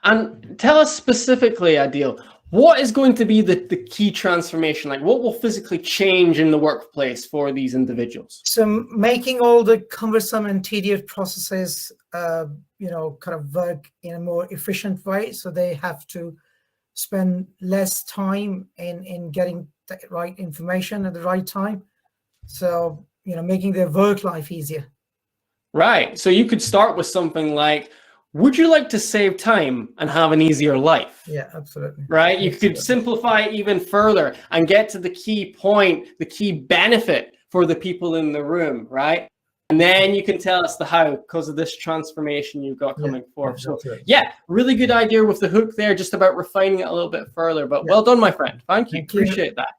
Speaker 3: And tell us specifically, Adil, what is going to be the key transformation? Like what will physically change in the workplace for these individuals?
Speaker 5: So making all the cumbersome and tedious processes, kind of work in a more efficient way. So they have to spend less time in getting the right information at the right time. So, making their work life easier.
Speaker 3: Right. So you could start with something like, would you like to save time and have an easier life?
Speaker 5: Yeah, absolutely.
Speaker 3: Right? You could simplify it even further and get to the key point, the key benefit for the people in the room, right? And then you can tell us the how because of this transformation you've got coming forth. So yeah, really good idea with the hook there, just about refining it a little bit further. But well done, my friend. Thank you. Appreciate that.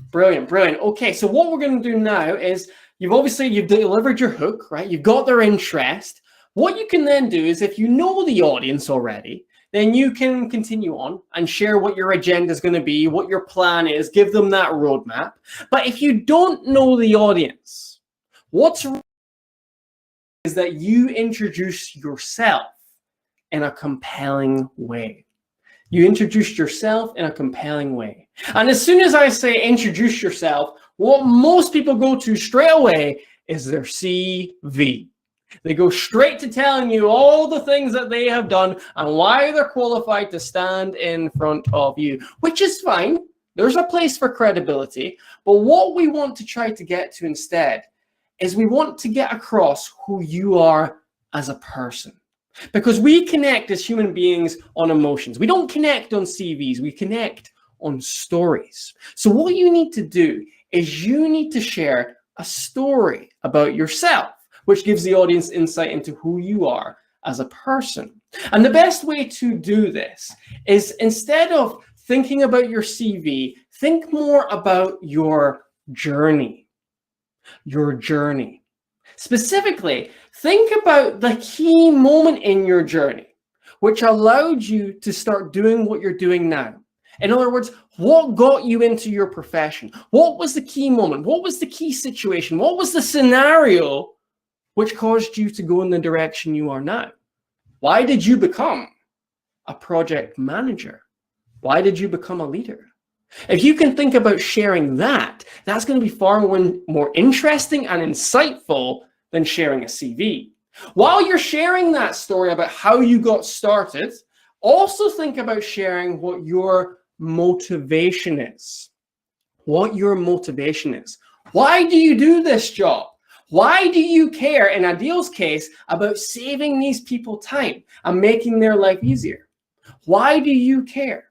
Speaker 3: Brilliant, brilliant. Okay, so what we're going to do now is you've delivered your hook, right? You've got their interest. What you can then do is if you know the audience already, then you can continue on and share what your agenda is going to be, what your plan is, give them that roadmap. But if you don't know the audience, what's is that you introduce yourself in a compelling way. You introduce yourself in a compelling way. And as soon as I say introduce yourself, what most people go to straight away is their CV. They go straight to telling you all the things that they have done and why they're qualified to stand in front of you, which is fine. There's a place for credibility. But what we want to try to get to instead is we want to get across who you are as a person. Because we connect as human beings on emotions. We don't connect on CVs. We connect on stories. So what you need to do is you need to share a story about yourself, which gives the audience insight into who you are as a person. And the best way to do this is instead of thinking about your CV, think more about your journey. Your journey. Specifically, think about the key moment in your journey, which allowed you to start doing what you're doing now. In other words, what got you into your profession? What was the key moment? What was the key situation? What was the scenario which caused you to go in the direction you are now? Why did you become a project manager? Why did you become a leader? If you can think about sharing that, that's going to be far more interesting and insightful than sharing a CV. While you're sharing that story about how you got started, also think about sharing what your motivation is. What your motivation is. Why do you do this job? Why do you care, in Adil's case, about saving these people time and making their life easier? Why do you care?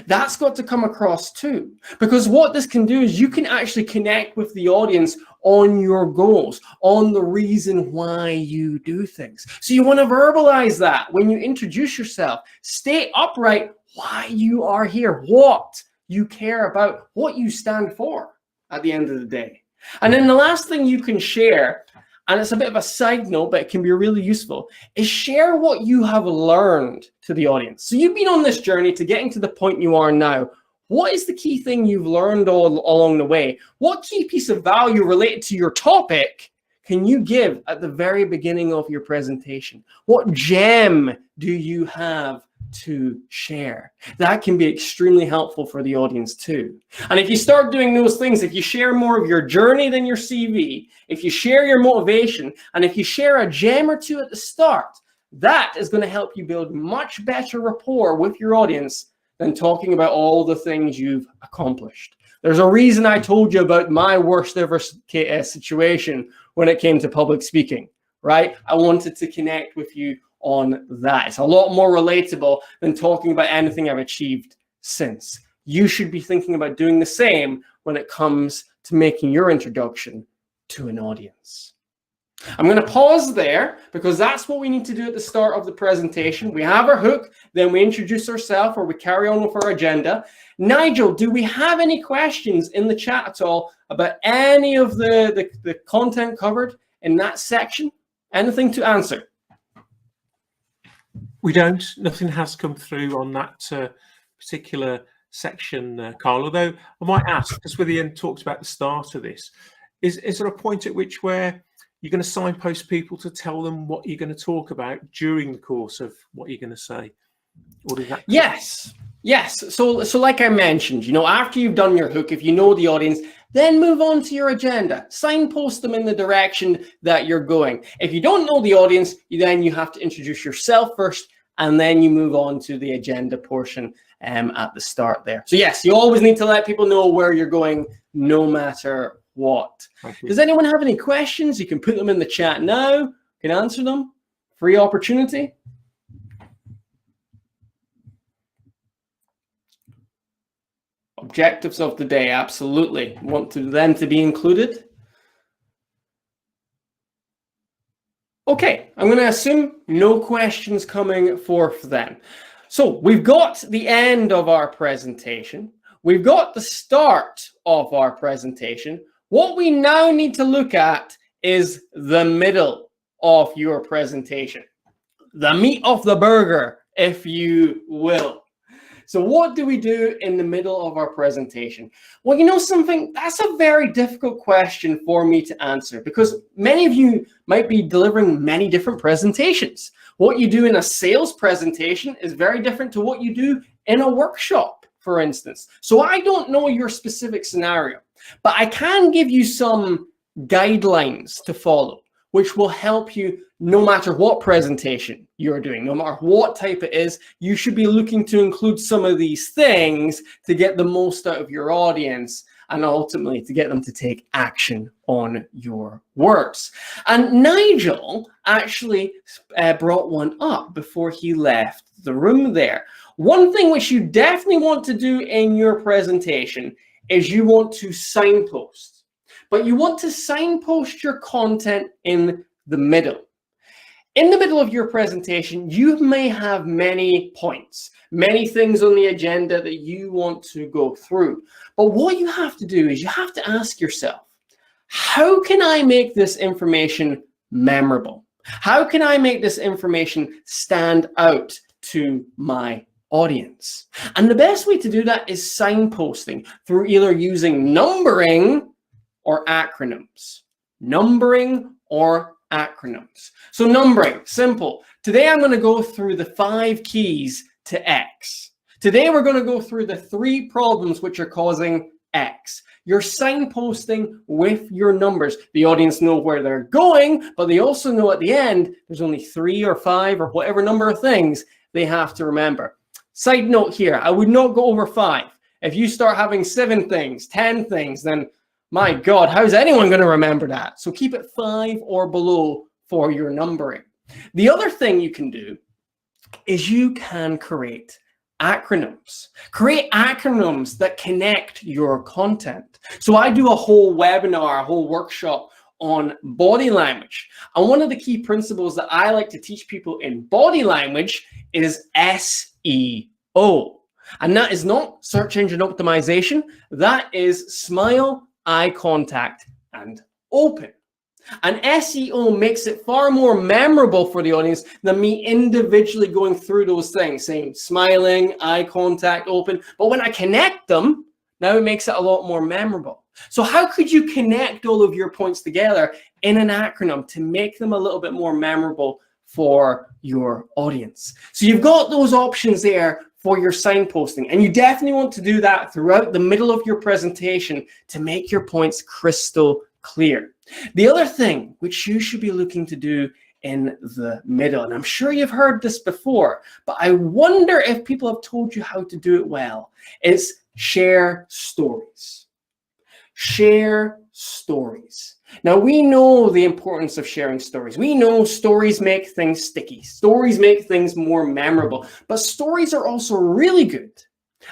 Speaker 3: That's got to come across too. Because what this can do is you can actually connect with the audience on your goals, on the reason why you do things. So you want to verbalize that when you introduce yourself. Stay upright why you are here, what you care about, what you stand for at the end of the day. And then the last thing you can share, and it's a bit of a side note, but it can be really useful, is share what you have learned to the audience. So you've been on this journey to getting to the point you are now. What is the key thing you've learned all along the way? What key piece of value related to your topic can you give at the very beginning of your presentation? What gem do you have to share? That can be extremely helpful for the audience too. And if you start doing those things, if you share more of your journey than your CV, if you share your motivation, and if you share a gem or two at the start, that is going to help you build much better rapport with your audience than talking about all the things you've accomplished. There's a reason I told you about my worst ever situation when it came to public speaking, right? I wanted to connect with you on that. It's a lot more relatable than talking about anything I've achieved since. You should be thinking about doing the same when it comes to making your introduction to an audience. I'm going to pause there because that's what we need to do at the start of the presentation. We have our hook, then we introduce ourselves or we carry on with our agenda. Nigel, do we have any questions in the chat at all about any of the content covered in that section? Anything to answer?
Speaker 2: We don't. Nothing has come through on that particular section, Carl. Although I might ask, because with Ian talked about the start of this, is there a point at which where you're going to signpost people to tell them what you're going to talk about during the course of what you're going to say? Or does that?
Speaker 3: Yes. So like I mentioned, after you've done your hook, if you know the audience, then move on to your agenda. Signpost them in the direction that you're going. If you don't know the audience, then you have to introduce yourself first, and then you move on to the agenda portion at the start there. So yes, you always need to let people know where you're going, no matter what. Does anyone have any questions? You can put them in the chat now. You can answer them. Free opportunity. Objectives of the day, absolutely. Want them to be included. Okay, I'm going to assume no questions coming forth then. So we've got the end of our presentation. We've got the start of our presentation. What we now need to look at is the middle of your presentation. The meat of the burger, if you will. So what do we do in the middle of our presentation? Well, you know something? That's a very difficult question for me to answer because many of you might be delivering many different presentations. What you do in a sales presentation is very different to what you do in a workshop, for instance. So I don't know your specific scenario, but I can give you some guidelines to follow, which will help you no matter what presentation you're doing, no matter what type it is. You should be looking to include some of these things to get the most out of your audience and ultimately to get them to take action on your words. And Nigel actually brought one up before he left the room there. One thing which you definitely want to do in your presentation is you want to signpost. But you want to signpost your content in the middle. In the middle of your presentation, you may have many points, many things on the agenda that you want to go through. But what you have to do is you have to ask yourself, how can I make this information memorable? How can I make this information stand out to my audience? And the best way to do that is signposting through either using numbering or acronyms. Numbering or acronyms. So numbering, simple. Today I'm going to go through the 5 keys to X. Today we're going to go through the 3 problems which are causing X. You're signposting with your numbers. The audience know where they're going, but they also know at the end there's only 3 or 5 or whatever number of things they have to remember. Side note here, I would not go over 5. If you start having 7 things, 10 things, then my God, how's anyone going to remember that? So keep it 5 or below for your numbering. The other thing you can do is you can create acronyms. Create acronyms that connect your content. So I do a whole webinar, a whole workshop on body language. And one of the key principles that I like to teach people in body language is SEO. And that is not search engine optimization. That is smile, eye contact, and open. And SEO makes it far more memorable for the audience than me individually going through those things, saying smiling, eye contact, open. But when I connect them, now it makes it a lot more memorable. So how could you connect all of your points together in an acronym to make them a little bit more memorable for your audience? So you've got those options there for your signposting, and you definitely want to do that throughout the middle of your presentation to make your points crystal clear. The other thing which you should be looking to do in the middle, and I'm sure you've heard this before, but I wonder if people have told you how to do it well, is share stories. Share stories. Now, we know the importance of sharing stories. We know stories make things sticky. Stories make things more memorable. But stories are also really good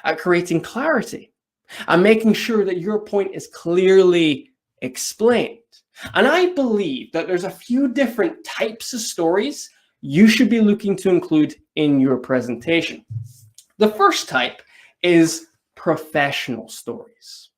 Speaker 3: at creating clarity and making sure that your point is clearly explained. And I believe that there's a few different types of stories you should be looking to include in your presentation. The first type is professional stories.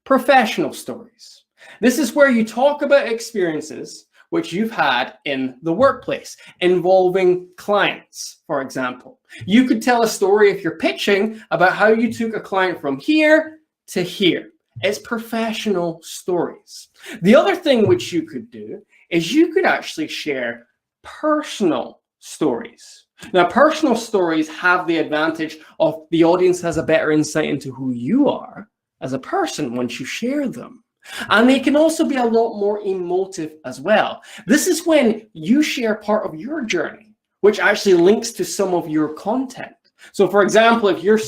Speaker 3: Professional stories. This is where you talk about experiences which you've had in the workplace involving clients, for example. You could tell a story if you're pitching about how you took a client from here to here. It's professional stories. The other thing which you could do is you could actually share personal stories. Now, personal stories have the advantage of the audience has a better insight into who you are as a person once you share them. And they can also be a lot more emotive as well. This is when you share part of your journey, which actually links to some of your content. So for example, if you're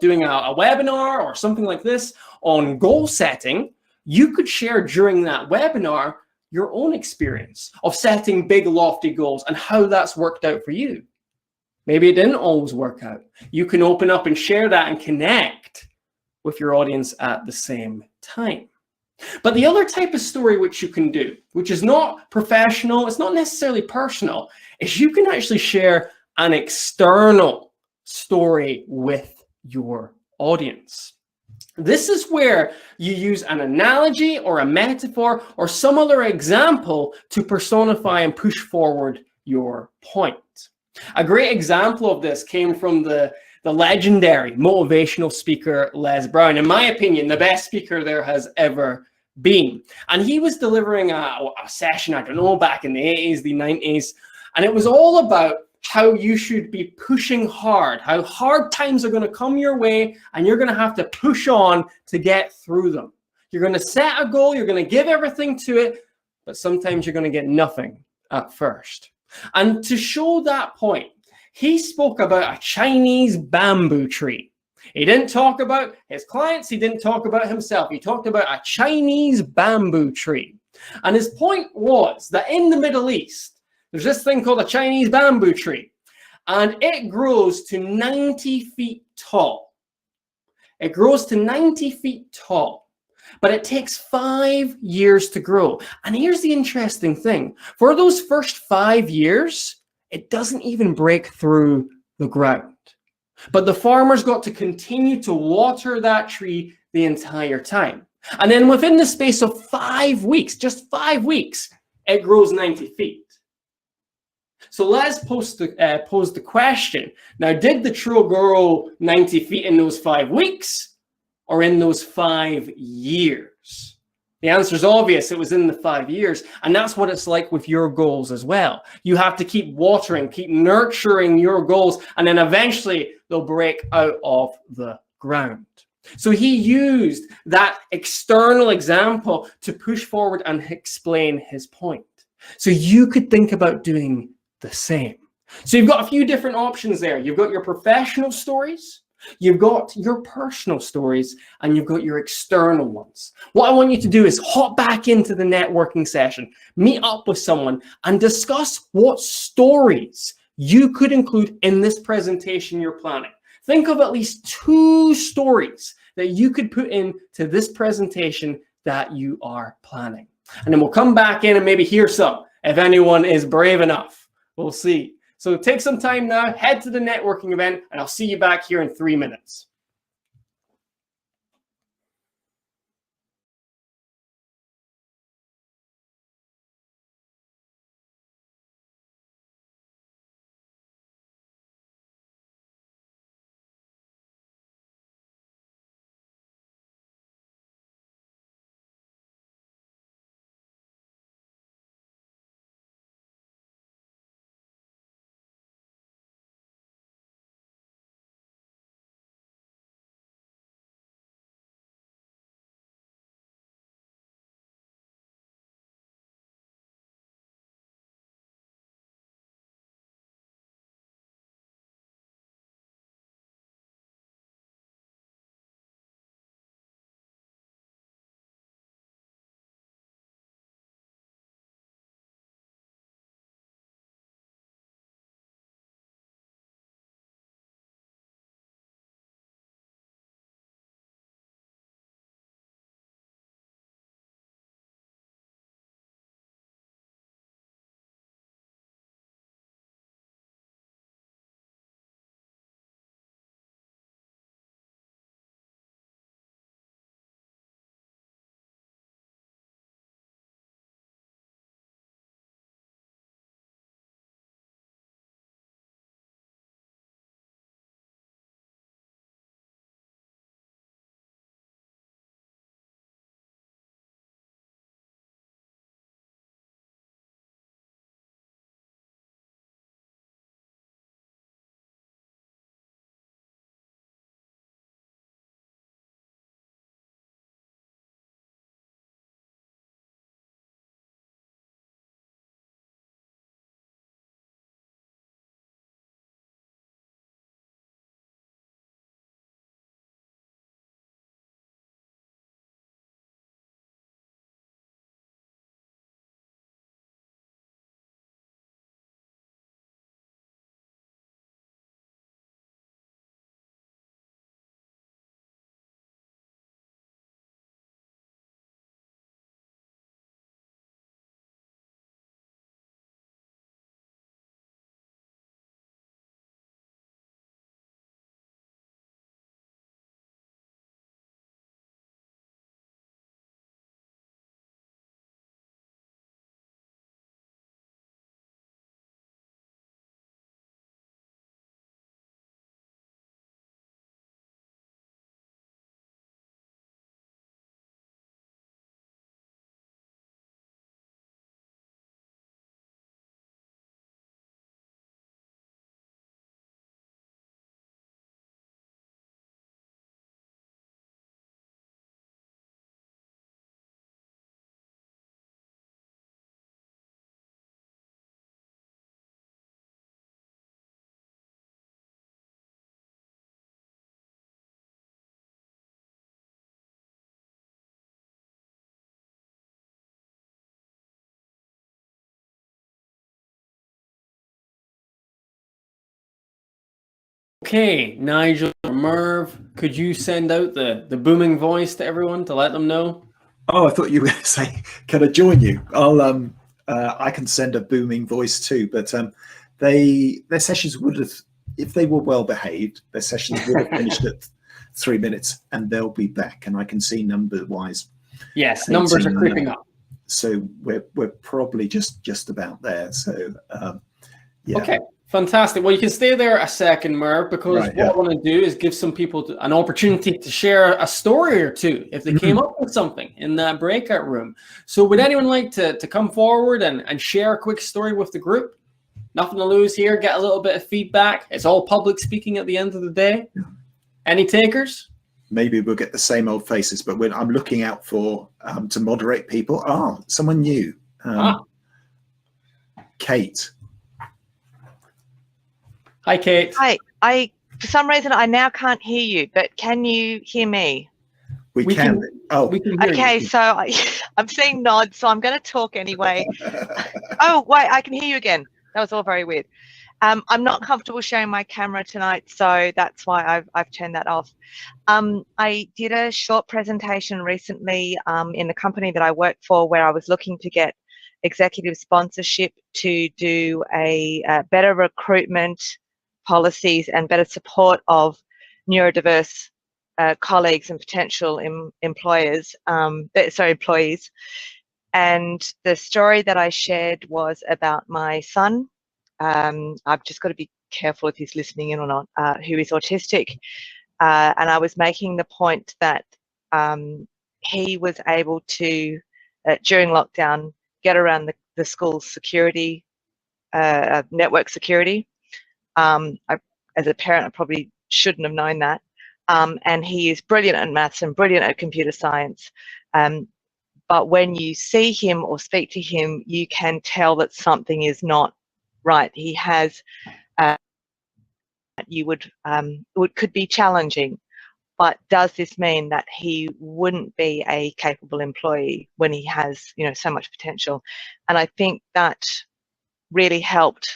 Speaker 3: doing a webinar or something like this on goal setting, you could share during that webinar your own experience of setting big, lofty goals and how that's worked out for you. Maybe it didn't always work out. You can open up and share that and connect with your audience at the same time. But the other type of story which you can do, which is not professional, it's not necessarily personal, is you can actually share an external story with your audience. This is where you use an analogy or a metaphor or some other example to personify and push forward your point. A great example of this came from the legendary motivational speaker Les Brown. In my opinion, the best speaker there has ever been. And he was delivering a session, I don't know, back in the 80s, the 90s, and it was all about how you should be pushing hard, how hard times are going to come your way, and you're going to have to push on to get through them. You're going to set a goal, you're going to give everything to it, but sometimes you're going to get nothing at first. And to show that point, he spoke about a Chinese bamboo tree. He didn't talk about his clients, he didn't talk about himself. He talked about a Chinese bamboo tree. And his point was that in the Middle East, there's this thing called a Chinese bamboo tree, and it grows to 90 feet tall. It grows to 90 feet tall, but it takes 5 years to grow. And here's the interesting thing. For those first 5 years, it doesn't even break through the ground. But the farmer's got to continue to water that tree the entire time. And then within the space of 5 weeks, just 5 weeks, it grows 90 feet. So let's pose the question. Now, did the tree grow 90 feet in those 5 weeks or in those 5 years? The answer is obvious. It was in the 5 years. And that's what it's like with your goals as well. You have to keep watering, keep nurturing your goals, and then eventually they'll break out of the ground. So he used that external example to push forward and explain his point. So you could think about doing the same. So you've got a few different options there. You've got your professional stories, you've got your personal stories, and you've got your external ones. What I want you to do is hop back into the networking session, meet up with someone, and discuss what stories you could include in this presentation you're planning. Think of at least 2 stories that you could put into this presentation that you are planning. And then we'll come back in and maybe hear some, if anyone is brave enough. We'll see. So take some time now, head to the networking event, and I'll see you back here in 3 minutes. Okay, Nigel or Merv, could you send out the booming voice to everyone to let them know?
Speaker 4: Oh, I thought you were going to say, "Can I join you?" I can send a booming voice too, but their sessions would have, if they were well behaved, their sessions would have finished at 3 minutes, and they'll be back. And I can see number-wise.
Speaker 3: Yes, numbers are
Speaker 4: 18,
Speaker 3: creeping up.
Speaker 4: So we're probably just about there. So yeah.
Speaker 3: Okay, fantastic. Well, you can stay there a second, Merv, because
Speaker 4: Right,
Speaker 3: what I want to do is give some people an opportunity to share a story or two if they came up with something in that breakout room. So would anyone like to come forward and share a quick story with the group? Nothing to lose here. Get a little bit of feedback. It's all public speaking at the end of the day. Any takers?
Speaker 4: Maybe we'll get the same old faces, but I'm looking out for to moderate people. Oh, someone new. Kate.
Speaker 3: Hi, Kate.
Speaker 7: Hi. For some reason, I now can't hear you, but can you hear me?
Speaker 4: We can.
Speaker 3: We can hear
Speaker 7: Okay,
Speaker 3: you.
Speaker 7: so I'm seeing nods, so I'm going to talk anyway. Oh, wait, I can hear you again. That was all very weird. I'm not comfortable sharing my camera tonight, so that's why I've turned that off. I did a short presentation recently in the company that I work for, where I was looking to get executive sponsorship to do a better recruitment policies and better support of neurodiverse colleagues and potential employees. And the story that I shared was about my son. I've just got to be careful if he's listening in or not, who is autistic. And I was making the point that he was able to, during lockdown, get around the school's security, network security. As a parent, I probably shouldn't have known that. And he is brilliant at maths and brilliant at computer science. But when you see him or speak to him, you can tell that something is not right. He has, could be challenging, but does this mean that he wouldn't be a capable employee when he has, so much potential? And I think that really helped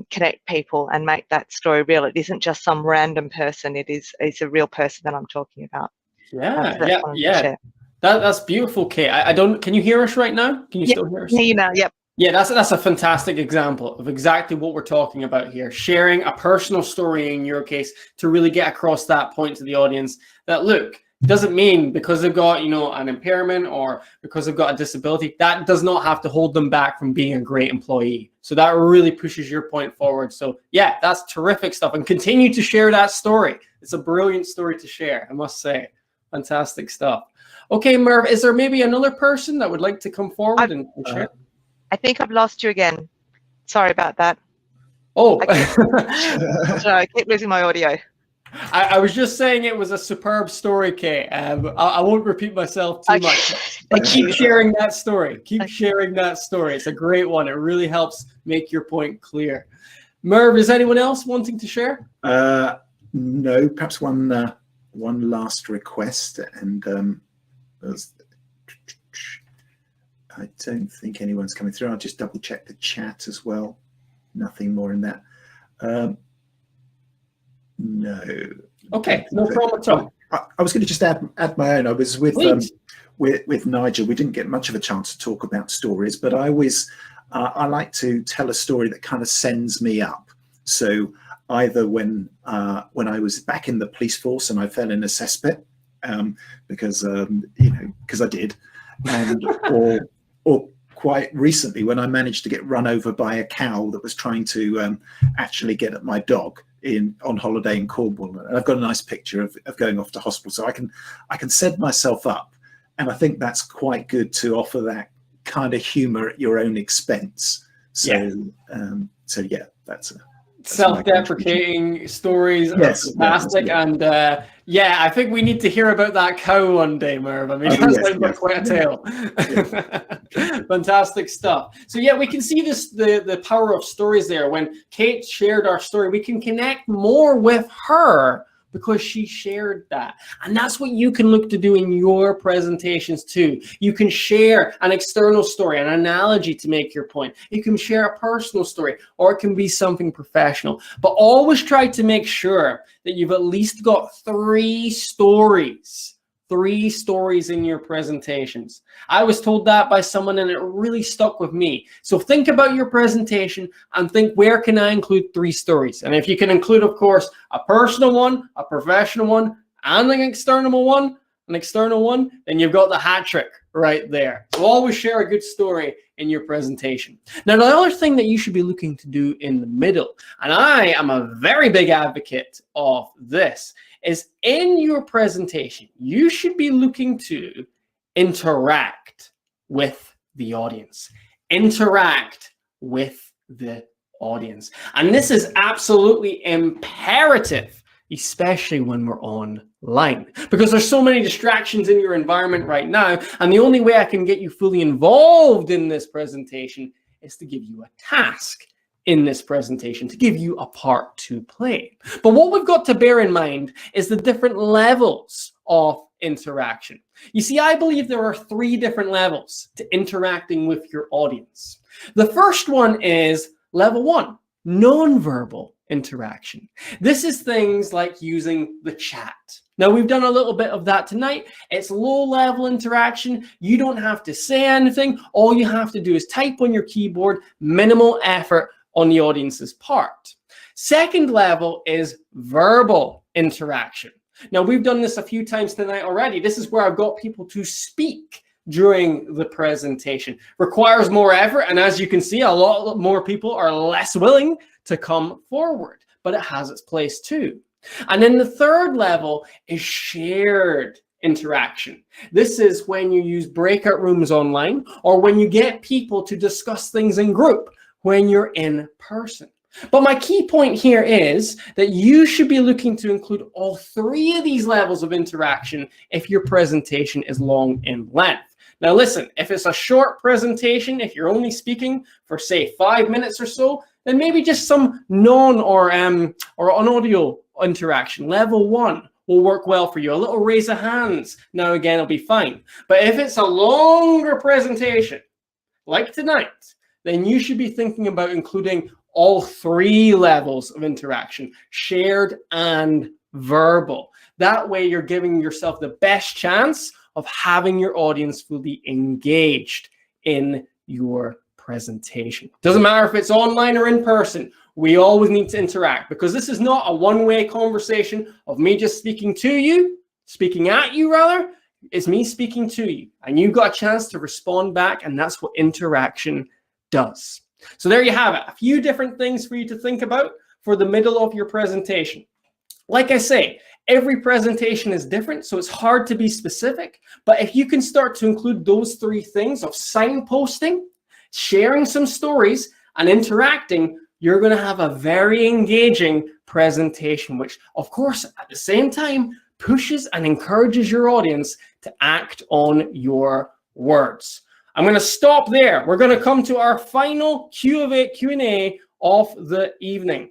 Speaker 7: connect people and make that story real. It isn't just some random person. It's a real person that I'm talking about.
Speaker 3: Yeah. That's beautiful, Kate. I don't. Can you hear us right now? Can you still hear us?
Speaker 7: I hear you now. Yep.
Speaker 3: Yeah, that's a fantastic example of exactly what we're talking about here. Sharing a personal story in your case to really get across that point to the audience that, look, doesn't mean because they've got, an impairment or because they've got a disability, that does not have to hold them back from being a great employee. So that really pushes your point forward. So yeah, that's terrific stuff. And continue to share that story. It's a brilliant story to share, I must say. Fantastic stuff. Okay, Merv, is there maybe another person that would like to come forward and share?
Speaker 7: I think I've lost you again. Sorry about that.
Speaker 3: Oh,
Speaker 7: I keep losing my audio.
Speaker 3: I was just saying it was a superb story, Kate. I won't repeat myself too much. But keep sharing that story. Keep sharing that story. It's a great one. It really helps make your point clear. Merv, is anyone else wanting to share?
Speaker 4: No, perhaps one last request, and I don't think anyone's coming through. I'll just double check the chat as well. Nothing more in that. No.
Speaker 3: Okay, no problem at all.
Speaker 4: I was going to just add my own. I was with Nigel. We didn't get much of a chance to talk about stories, but I like to tell a story that kind of sends me up. So either when I was back in the police force and I fell in a cesspit because I did, and or quite recently when I managed to get run over by a cow that was trying to actually get at my dog on holiday in Cornwall. And I've got a nice picture of going off to hospital, so I can set myself up, and I think that's quite good to offer that kind of humor at your own expense. So yeah, that's
Speaker 3: self-deprecating stories are fantastic. And I think we need to hear about that cow one day, Merv. I mean, that's quite a tale. Fantastic stuff. So yeah, we can see the power of stories there. When Kate shared our story, we can connect more with her because she shared that. And that's what you can look to do in your presentations too. You can share an external story, an analogy to make your point. You can share a personal story, or it can be something professional. But always try to make sure that you've at least got 3 stories. 3 stories in your presentations. I was told that by someone and it really stuck with me. So think about your presentation and think, where can I include 3 stories? And if you can include, of course, a personal one, a professional one, and an external one, then you've got the hat trick right there. So always share a good story in your presentation. Now, the other thing that you should be looking to do in the middle, and I am a very big advocate of this, is in your presentation, you should be looking to interact with the audience. Interact with the audience. And this is absolutely imperative, especially when we're online, because there's so many distractions in your environment right now. And the only way I can get you fully involved in this presentation is to give you a task in this presentation, to give you a part to play. But what we've got to bear in mind is the different levels of interaction. You see, I believe there are 3 different levels to interacting with your audience. The first one is level 1, nonverbal interaction. This is things like using the chat. Now, we've done a little bit of that tonight. It's low-level interaction. You don't have to say anything. All you have to do is type on your keyboard, minimal effort on the audience's part. Second level is verbal interaction. Now, we've done this a few times tonight already. This is where I've got people to speak during the presentation. Requires more effort, and as you can see, a lot more people are less willing to come forward, but it has its place too. And then the third level is shared interaction. This is when you use breakout rooms online, or when you get people to discuss things in group when you're in person. But my key point here is that you should be looking to include all 3 of these levels of interaction if your presentation is long in length. Now listen, if it's a short presentation, if you're only speaking for say 5 minutes or so, then maybe just some or an audio interaction. Level 1 will work well for you. A little raise of hands now again will be fine. But if it's a longer presentation, like tonight, then you should be thinking about including all 3 levels of interaction, shared and verbal. That way you're giving yourself the best chance of having your audience fully engaged in your presentation. Doesn't matter if it's online or in person, we always need to interact, because this is not a one-way conversation of me just speaking at you rather. It's me speaking to you, and you got a chance to respond back, and that's what interaction does. So there you have it, a few different things for you to think about for the middle of your presentation. Like I say, every presentation is different, so it's hard to be specific, but if you can start to include those 3 things of signposting, sharing some stories, and interacting, you're going to have a very engaging presentation, which of course at the same time pushes and encourages your audience to act on your words. I'm going to stop there. We're going to come to our final Q&A of the evening.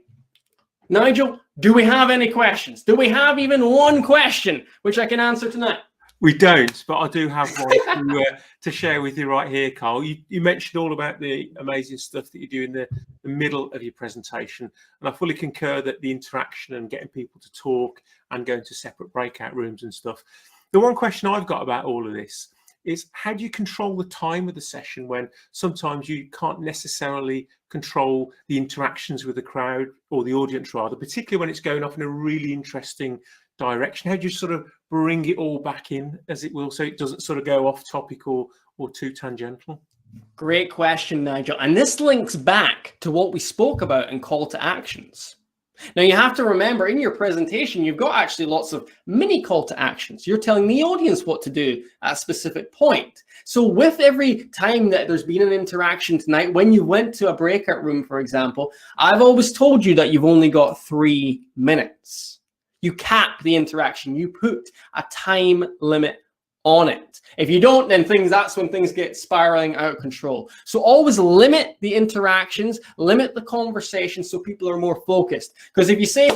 Speaker 3: Nigel, do we have any questions? Do we have even one question which I can answer tonight?
Speaker 2: We don't, but I do have one to share with you right here, Carl. You mentioned all about the amazing stuff that you do in the middle of your presentation, and I fully concur that the interaction and getting people to talk and going to separate breakout rooms and stuff. The one question I've got about all of this is, how do you control the time of the session when sometimes you can't necessarily control the interactions with the crowd, or the audience rather, particularly when it's going off in a really interesting direction? How do you sort of bring it all back in, as it will, so it doesn't sort of go off topic or too tangential?
Speaker 3: Great question, Nigel. And this links back to what we spoke about in call to actions. Now, you have to remember, in your presentation, you've got actually lots of mini call to actions. You're telling the audience what to do at a specific point. So with every time that there's been an interaction tonight, when you went to a breakout room, for example, I've always told you that you've only got 3 minutes. You cap the interaction. You put a time limit on it. If you don't, then that's when things get spiraling out of control. So always limit the interactions, limit the conversation so people are more focused. Because if you say to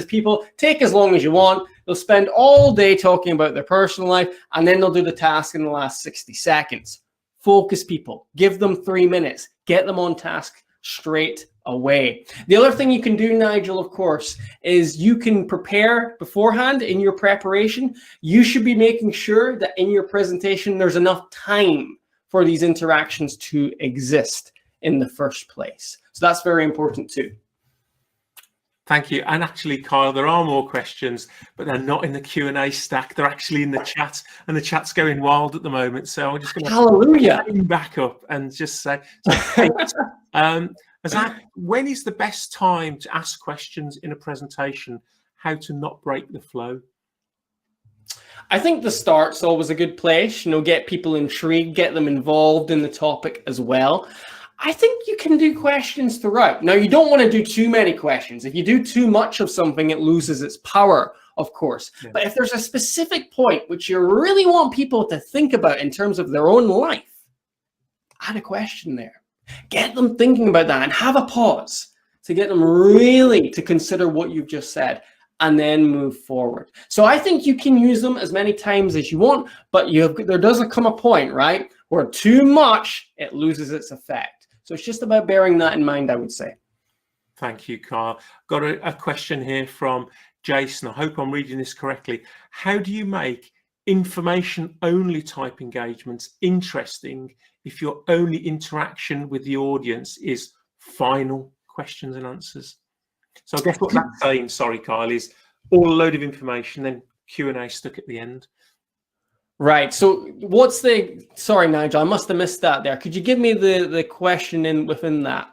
Speaker 3: people, take as long as you want, they'll spend all day talking about their personal life, and then they'll do the task in the last 60 seconds. Focus people, give them 3 minutes, get them on task straight away. The other thing you can do, Nigel, of course, is you can prepare beforehand in your preparation. You should be making sure that in your presentation, there's enough time for these interactions to exist in the first place. So that's very important too.
Speaker 2: Thank you. And actually, Kyle, there are more questions, but they're not in the Q&A stack. They're actually in the chat, and the chat's going wild at the moment. So I'm just going to
Speaker 3: Hallelujah.
Speaker 2: back up and just say, when is the best time to ask questions in a presentation? How to not break the flow?
Speaker 3: I think the start's always a good place. Get people intrigued, get them involved in the topic as well. I think you can do questions throughout. Now, you don't want to do too many questions. If you do too much of something, it loses its power, of course. Yeah. But if there's a specific point which you really want people to think about in terms of their own life, add a question there. Get them thinking about that and have a pause to get them really to consider what you've just said and then move forward. So I think you can use them as many times as you want, but there does come a point, right, where too much, it loses its effect. So it's just about bearing that in mind, I would say.
Speaker 2: Thank you, Carl. Got a question here from Jason. I hope I'm reading this correctly. How do you make information-only type engagements interesting if your only interaction with the audience is final questions and answers? So I guess what that's saying, sorry, Kyle, is all a load of information, then Q&A stuck at the end.
Speaker 3: Right. So sorry, Nigel, I must have missed that there. Could you give me the question within that?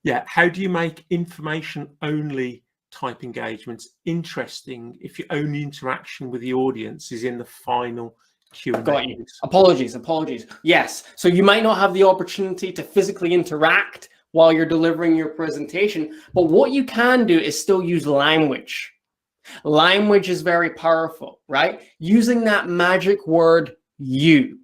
Speaker 2: Yeah. How do you make information-only type engagements interesting if your only interaction with the audience is in the final Q&A?
Speaker 3: Got you. Apologies. Yes. So you might not have the opportunity to physically interact while you're delivering your presentation, but what you can do is still use language. Language is very powerful, right? Using that magic word, you.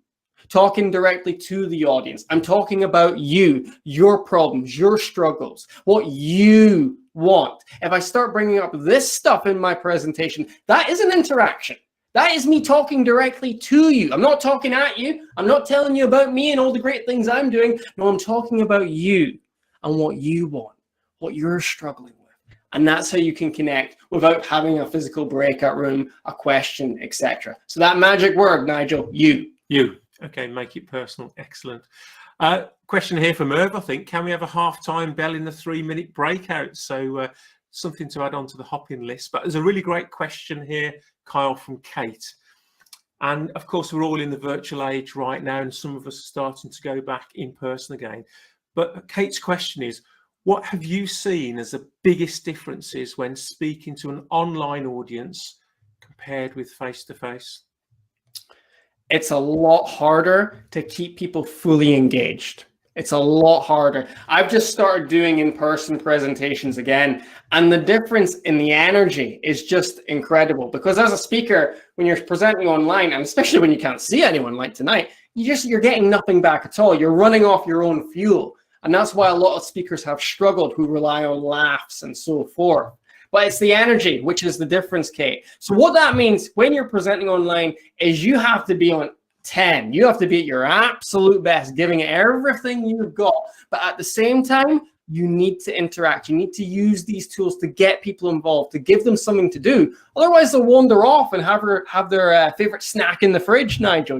Speaker 3: Talking directly to the audience. I'm talking about you, your problems, your struggles, what you want. If I start bringing up this stuff in my presentation, that is an interaction. That is me talking directly to you. I'm not talking at you. I'm not telling you about me and all the great things I'm doing. No, I'm talking about you and what you want, what you're struggling with. And that's how you can connect without having a physical breakout room, a question, etc. So that magic word, Nigel, you.
Speaker 2: You. Okay, make it personal. Excellent. Question here from Irv, I think. Can we have a half-time bell in the 3-minute breakout? So something to add on to the hopping list. But there's a really great question here, Kyle, from Kate. And of course, we're all in the virtual age right now, and some of us are starting to go back in person again. But Kate's question is, what have you seen as the biggest differences when speaking to an online audience compared with face-to-face?
Speaker 3: It's a lot harder to keep people fully engaged. It's a lot harder. I've just started doing in-person presentations again, and the difference in the energy is just incredible. Because as a speaker, when you're presenting online, and especially when you can't see anyone like tonight, you're getting nothing back at all. You're running off your own fuel. And that's why a lot of speakers have struggled who rely on laughs and so forth. But it's the energy, which is the difference, Kate. So what that means when you're presenting online is you have to be on 10. You have to be at your absolute best, giving it everything you've got. But at the same time, you need to interact. You need to use these tools to get people involved, to give them something to do. Otherwise, they'll wander off and have their favorite snack in the fridge, Nigel,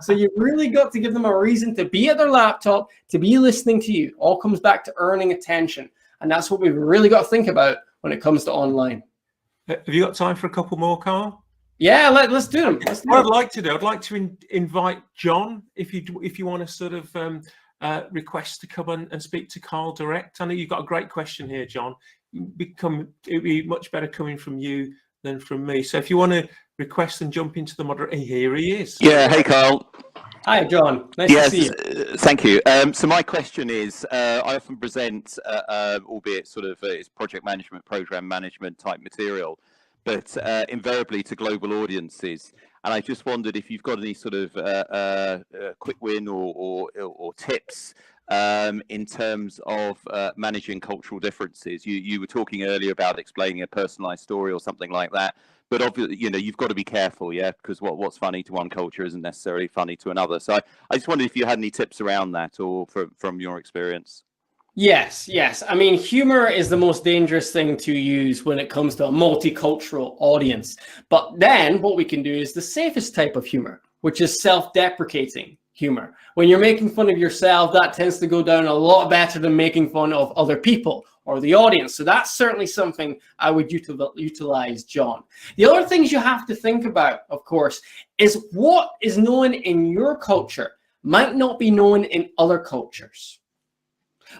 Speaker 3: So you really got to give them a reason to be at their laptop, to be listening to you. All comes back to earning attention. And that's what we've really got to think about when it comes to online.
Speaker 2: Have you got time for a couple more, Carl?
Speaker 3: Yeah, let's do them.
Speaker 2: I'd like to invite John, if you want to sort of request to come and speak to Carl direct. I know you've got a great question here, John. It'd be much better coming from you than from me. So if you want to request and jump into the moderator, here he is.
Speaker 8: Yeah, hey Carl.
Speaker 3: Hi John, nice to see you.
Speaker 8: Thank you. So my question is, I often present, albeit sort of it's project management, program management type material, but invariably to global audiences. And I just wondered if you've got any sort of quick win or tips in terms of managing cultural differences. You were talking earlier about explaining a personalized story or something like that, but obviously, you've got to be careful, because what's funny to one culture isn't necessarily funny to another. So I just wondered if you had any tips around that, or from your experience.
Speaker 3: Yes. I mean, humor is the most dangerous thing to use when it comes to a multicultural audience. But then what we can do is the safest type of humor, which is self-deprecating humor. When you're making fun of yourself, that tends to go down a lot better than making fun of other people or the audience. So that's certainly something I would utilize, John. The other things you have to think about, of course, is what is known in your culture might not be known in other cultures.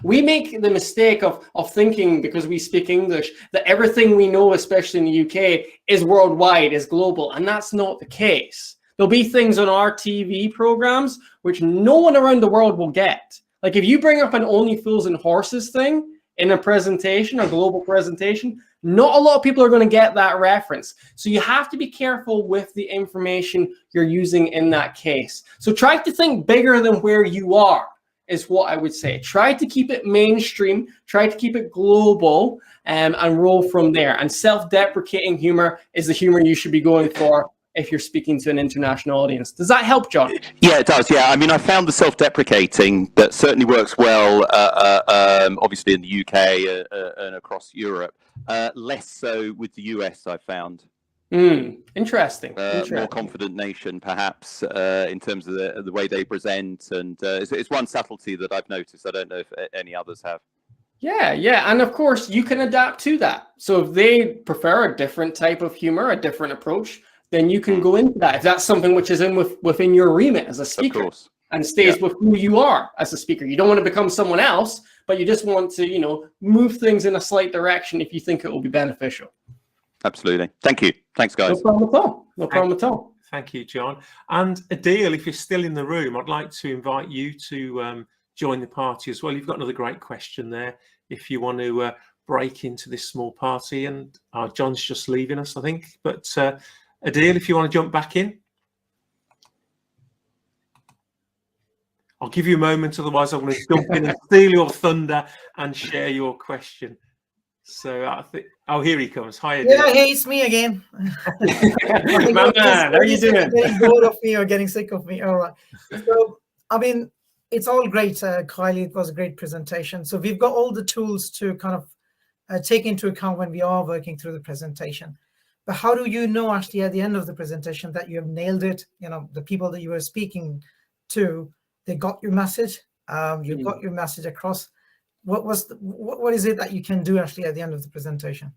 Speaker 3: We make the mistake of thinking, because we speak English, that everything we know, especially in the UK, is worldwide, is global, and that's not the case. There'll be things on our TV programs which no one around the world will get. Like if you bring up an Only Fools and Horses thing in a presentation, a global presentation, not a lot of people are going to get that reference. So you have to be careful with the information you're using in that case. So try to think bigger than where you are, is what I would say. Try to keep it mainstream, try to keep it global, and roll from there. And self-deprecating humor is the humor you should be going for if you're speaking to an international audience. Does that help, John?
Speaker 8: Yeah, it does. Yeah, I mean, I found the self-deprecating that certainly works well, obviously in the UK and across Europe. Less so with the US, I found.
Speaker 3: Interesting.
Speaker 8: More confident nation, perhaps, in terms of the way they present, and it's one subtlety that I've noticed. I don't know if any others have.
Speaker 3: Yeah, and of course you can adapt to that. So if they prefer a different type of humor, a different approach, then you can go into that. If that's something which is within your remit as a speaker,
Speaker 8: of course,
Speaker 3: and stays with who you are as a speaker. You don't want to become someone else, but you just want to, move things in a slight direction if you think it will be beneficial.
Speaker 8: Absolutely. Thank you. Thanks, guys.
Speaker 3: No problem at all. No problem at all.
Speaker 2: Thank you, John. And Adil, if you're still in the room, I'd like to invite you to join the party as well. You've got another great question there if you want to break into this small party. And John's just leaving us, I think. But Adil, if you want to jump back in. I'll give you a moment, otherwise I'm going to jump in and steal your thunder and share your question. So I think, here he comes. Hi, Adil.
Speaker 5: Yeah, hey, it's me again.
Speaker 3: My man, how are you doing?
Speaker 5: Getting bored of me or getting sick of me. All right. So, I mean, it's all great, Kylie. It was a great presentation. So we've got all the tools to kind of take into account when we are working through the presentation. But how do you know actually at the end of the presentation that you have nailed it? The people that you were speaking to, they got your message. You got your message across. What is it that you can do actually at the end of the presentation?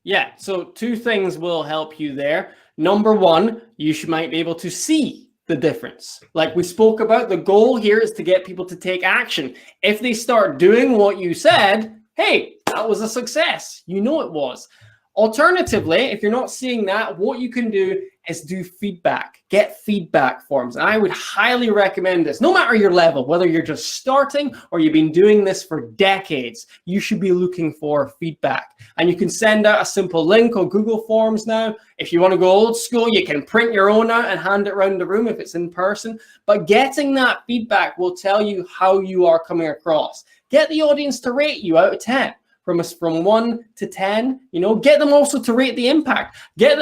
Speaker 3: Yeah, so two things will help you there. Number one, you might be able to see the difference. Like we spoke about, the goal here is to get people to take action. If they start doing what you said, hey, that was a success. You know it was. Alternatively, if you're not seeing that, what you can do is do feedback. Get feedback forms. And I would highly recommend this. No matter your level, whether you're just starting or you've been doing this for decades, you should be looking for feedback. And you can send out a simple link on Google Forms now. If you want to go old school, you can print your own out and hand it around the room if it's in person. But getting that feedback will tell you how you are coming across. Get the audience to rate you out of 10. From 1 to 10, get them also to rate the impact.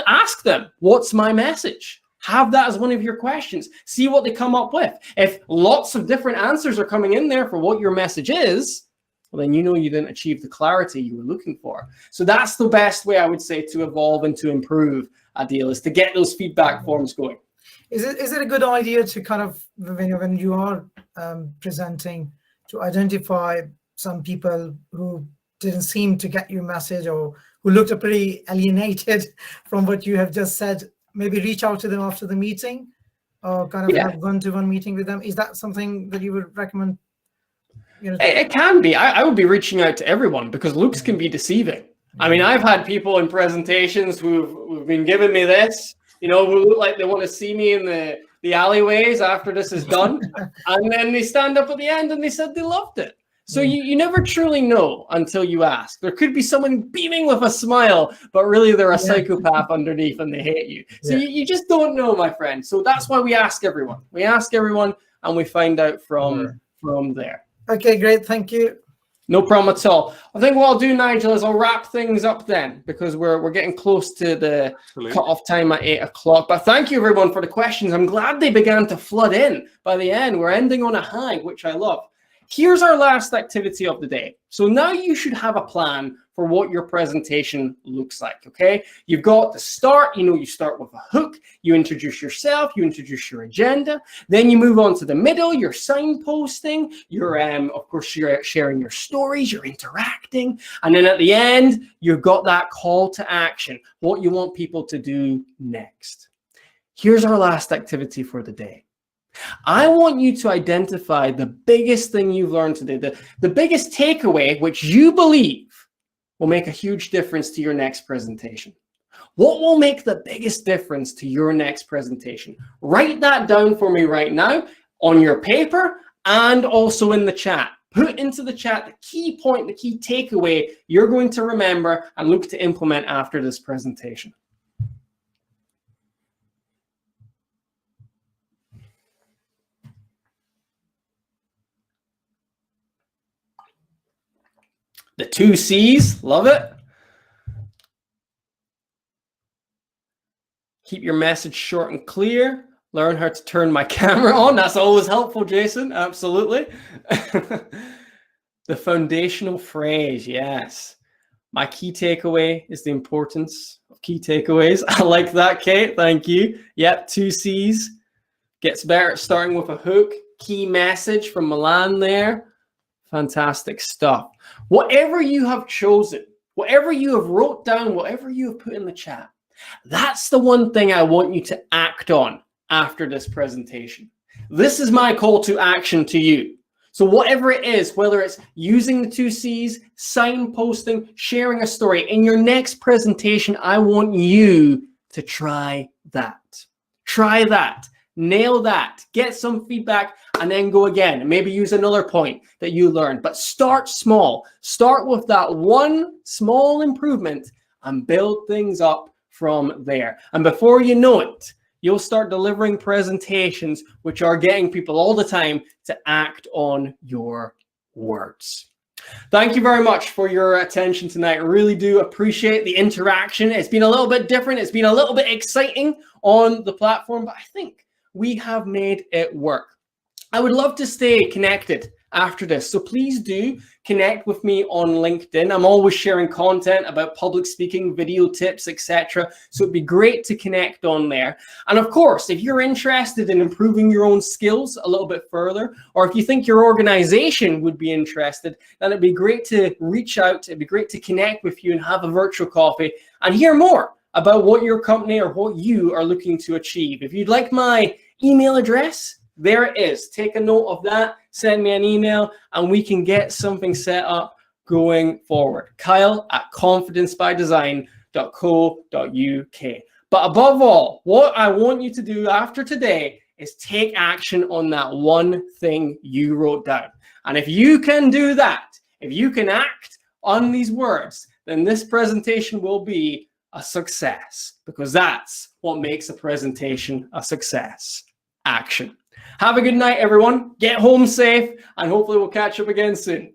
Speaker 3: Ask them, what's my message? Have that as one of your questions. See what they come up with. If lots of different answers are coming in there for what your message is, well, then you didn't achieve the clarity you were looking for. So that's the best way I would say to evolve and to improve, Adil, is to get those feedback forms going.
Speaker 5: Is it a good idea to kind of, when you are presenting, to identify some people who didn't seem to get your message or who looked pretty alienated from what you have just said, maybe reach out to them after the meeting or kind of have one-to-one meeting with them? Is that something that you would recommend?
Speaker 3: It can be. I would be reaching out to everyone because looks can be deceiving. I mean, I've had people in presentations who've been giving me this, who look like they want to see me in the alleyways after this is done. And then they stand up at the end and they said they loved it. So you never truly know until you ask. There could be someone beaming with a smile, but really they're a psychopath underneath and they hate you. So you just don't know, my friend. So that's why we ask everyone. We ask everyone and we find out from there.
Speaker 5: Okay, great. Thank you.
Speaker 3: No problem at all. I think what I'll do, Nigel, is I'll wrap things up then, because we're getting close to the cut-off time at 8 o'clock. But thank you, everyone, for the questions. I'm glad they began to flood in by the end. We're ending on a high, which I love. Here's our last activity of the day. So now you should have a plan for what your presentation looks like, okay? You've got the start, you start with a hook, you introduce yourself, you introduce your agenda, then you move on to the middle, you're signposting, you're, of course, you're sharing your stories, you're interacting, and then at the end, you've got that call to action, what you want people to do next. Here's our last activity for the day. I want you to identify the biggest thing you've learned today, the biggest takeaway, which you believe will make a huge difference to your next presentation. What will make the biggest difference to your next presentation? Write that down for me right now on your paper and also in the chat. Put into the chat the key point, the key takeaway you're going to remember and look to implement after this presentation. The 2 C's, love it. Keep your message short and clear. Learn how to turn my camera on. That's always helpful, Jason. Absolutely. The foundational phrase, yes. My key takeaway is the importance of key takeaways. I like that, Kate. Thank you. Yep, 2 C's. Gets better at starting with a hook. Key message from Milan there. Fantastic stuff. Whatever you have chosen, whatever you have wrote down, whatever you have put in the chat, that's the one thing I want you to act on after this presentation. This is my call to action to you. So whatever it is, whether it's using the 2 C's, signposting, sharing a story, in your next presentation, I want you to try that. Try that. Nail that, get some feedback, and then go again. And maybe use another point that you learned. But start small. Start with that one small improvement and build things up from there. And before you know it, you'll start delivering presentations which are getting people all the time to act on your words. Thank you very much for your attention tonight. I really do appreciate the interaction. It's been a little bit different. It's been a little bit exciting on the platform, but I think we have made it work. I would love to stay connected after this, so please do connect with me on LinkedIn. I'm always sharing content about public speaking, video tips, etc. So it'd be great to connect on there. And of course, if you're interested in improving your own skills a little bit further, or if you think your organization would be interested, then it'd be great to reach out. It'd be great to connect with you and have a virtual coffee and hear more about what your company or what you are looking to achieve. If you'd like my email address, there it is. Take a note of that, send me an email, and we can get something set up going forward. Kyle@confidencebydesign.co.uk. But above all, what I want you to do after today is take action on that one thing you wrote down. And if you can do that, if you can act on these words, then this presentation will be a success, because that's what makes a presentation a success. Action. Have a good night, everyone. Get home safe, and hopefully we'll catch up again soon.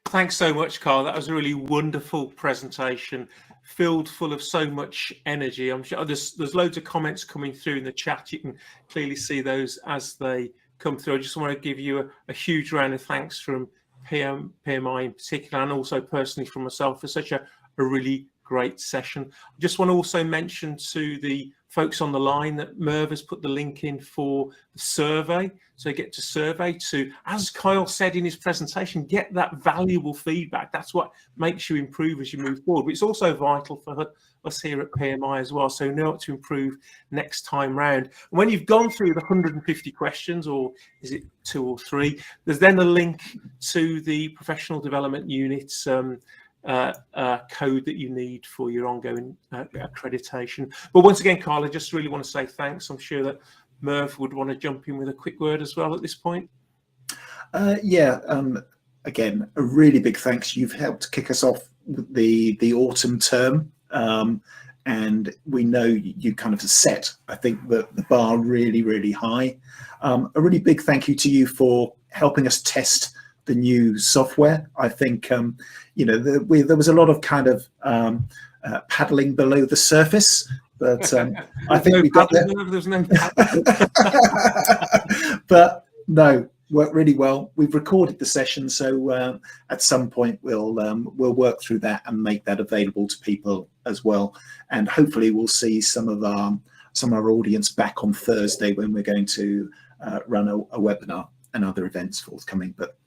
Speaker 2: Thanks so much, Carl. That was a really wonderful presentation, filled full of so much energy. I'm sure there's loads of comments coming through in the chat. You can clearly see those as they come through. I just want to give you a huge round of thanks from PMI in particular, and also personally from myself, for such a really great session. I just want to also mention to the folks on the line that Merv has put the link in for the survey. So you get to survey to, as Kyle said in his presentation, get that valuable feedback. That's what makes you improve as you move forward. But it's also vital for us here at PMI as well. So you know what to improve next time round. And when you've gone through the 150 questions, or is it 2 or 3, there's then a link to the professional development unit's code that you need for your ongoing accreditation. But once again, Carl, I just really want to say thanks. I'm sure that Merv would want to jump in with a quick word as well at this point.
Speaker 4: Again, a really big thanks. You've helped kick us off with the autumn term, and we know you kind of set, I think, the bar really, really high. A really big thank you to you for helping us test the new software. I think there was a lot of kind of paddling below the surface, but I think we got there.
Speaker 2: There's no
Speaker 4: But no, worked really well. We've recorded the session, so at some point we'll work through that and make that available to people as well. And hopefully we'll see some of our audience back on Thursday when we're going to run a webinar and other events forthcoming. But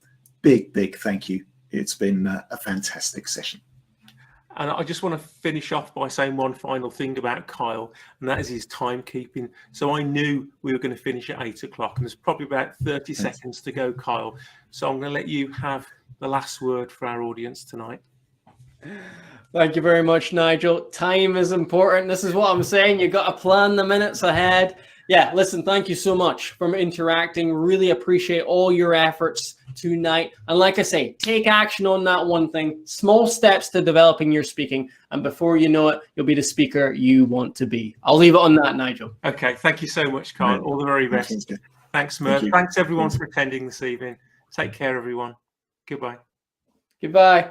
Speaker 4: big thank you. It's been a fantastic session.
Speaker 2: And I just want to finish off by saying one final thing about Kyle, and that is his timekeeping. So I knew we were going to finish at 8 o'clock, and there's probably about 30 seconds to go, Kyle. So I'm going to let you have the last word for our audience tonight.
Speaker 3: Thank you very much, Nigel. Time is important. This is what I'm saying. You've got to plan the minutes ahead. Yeah, listen, thank you so much for interacting. Really appreciate all your efforts tonight. And like I say, take action on that one thing. Small steps to developing your speaking. And before you know it, you'll be the speaker you want to be. I'll leave it on that, Nigel.
Speaker 2: Okay, thank you so much, Carl. All the very best. Thanks, Murtagh. Thanks, everyone, for attending this evening. Take care, everyone. Goodbye.
Speaker 3: Goodbye.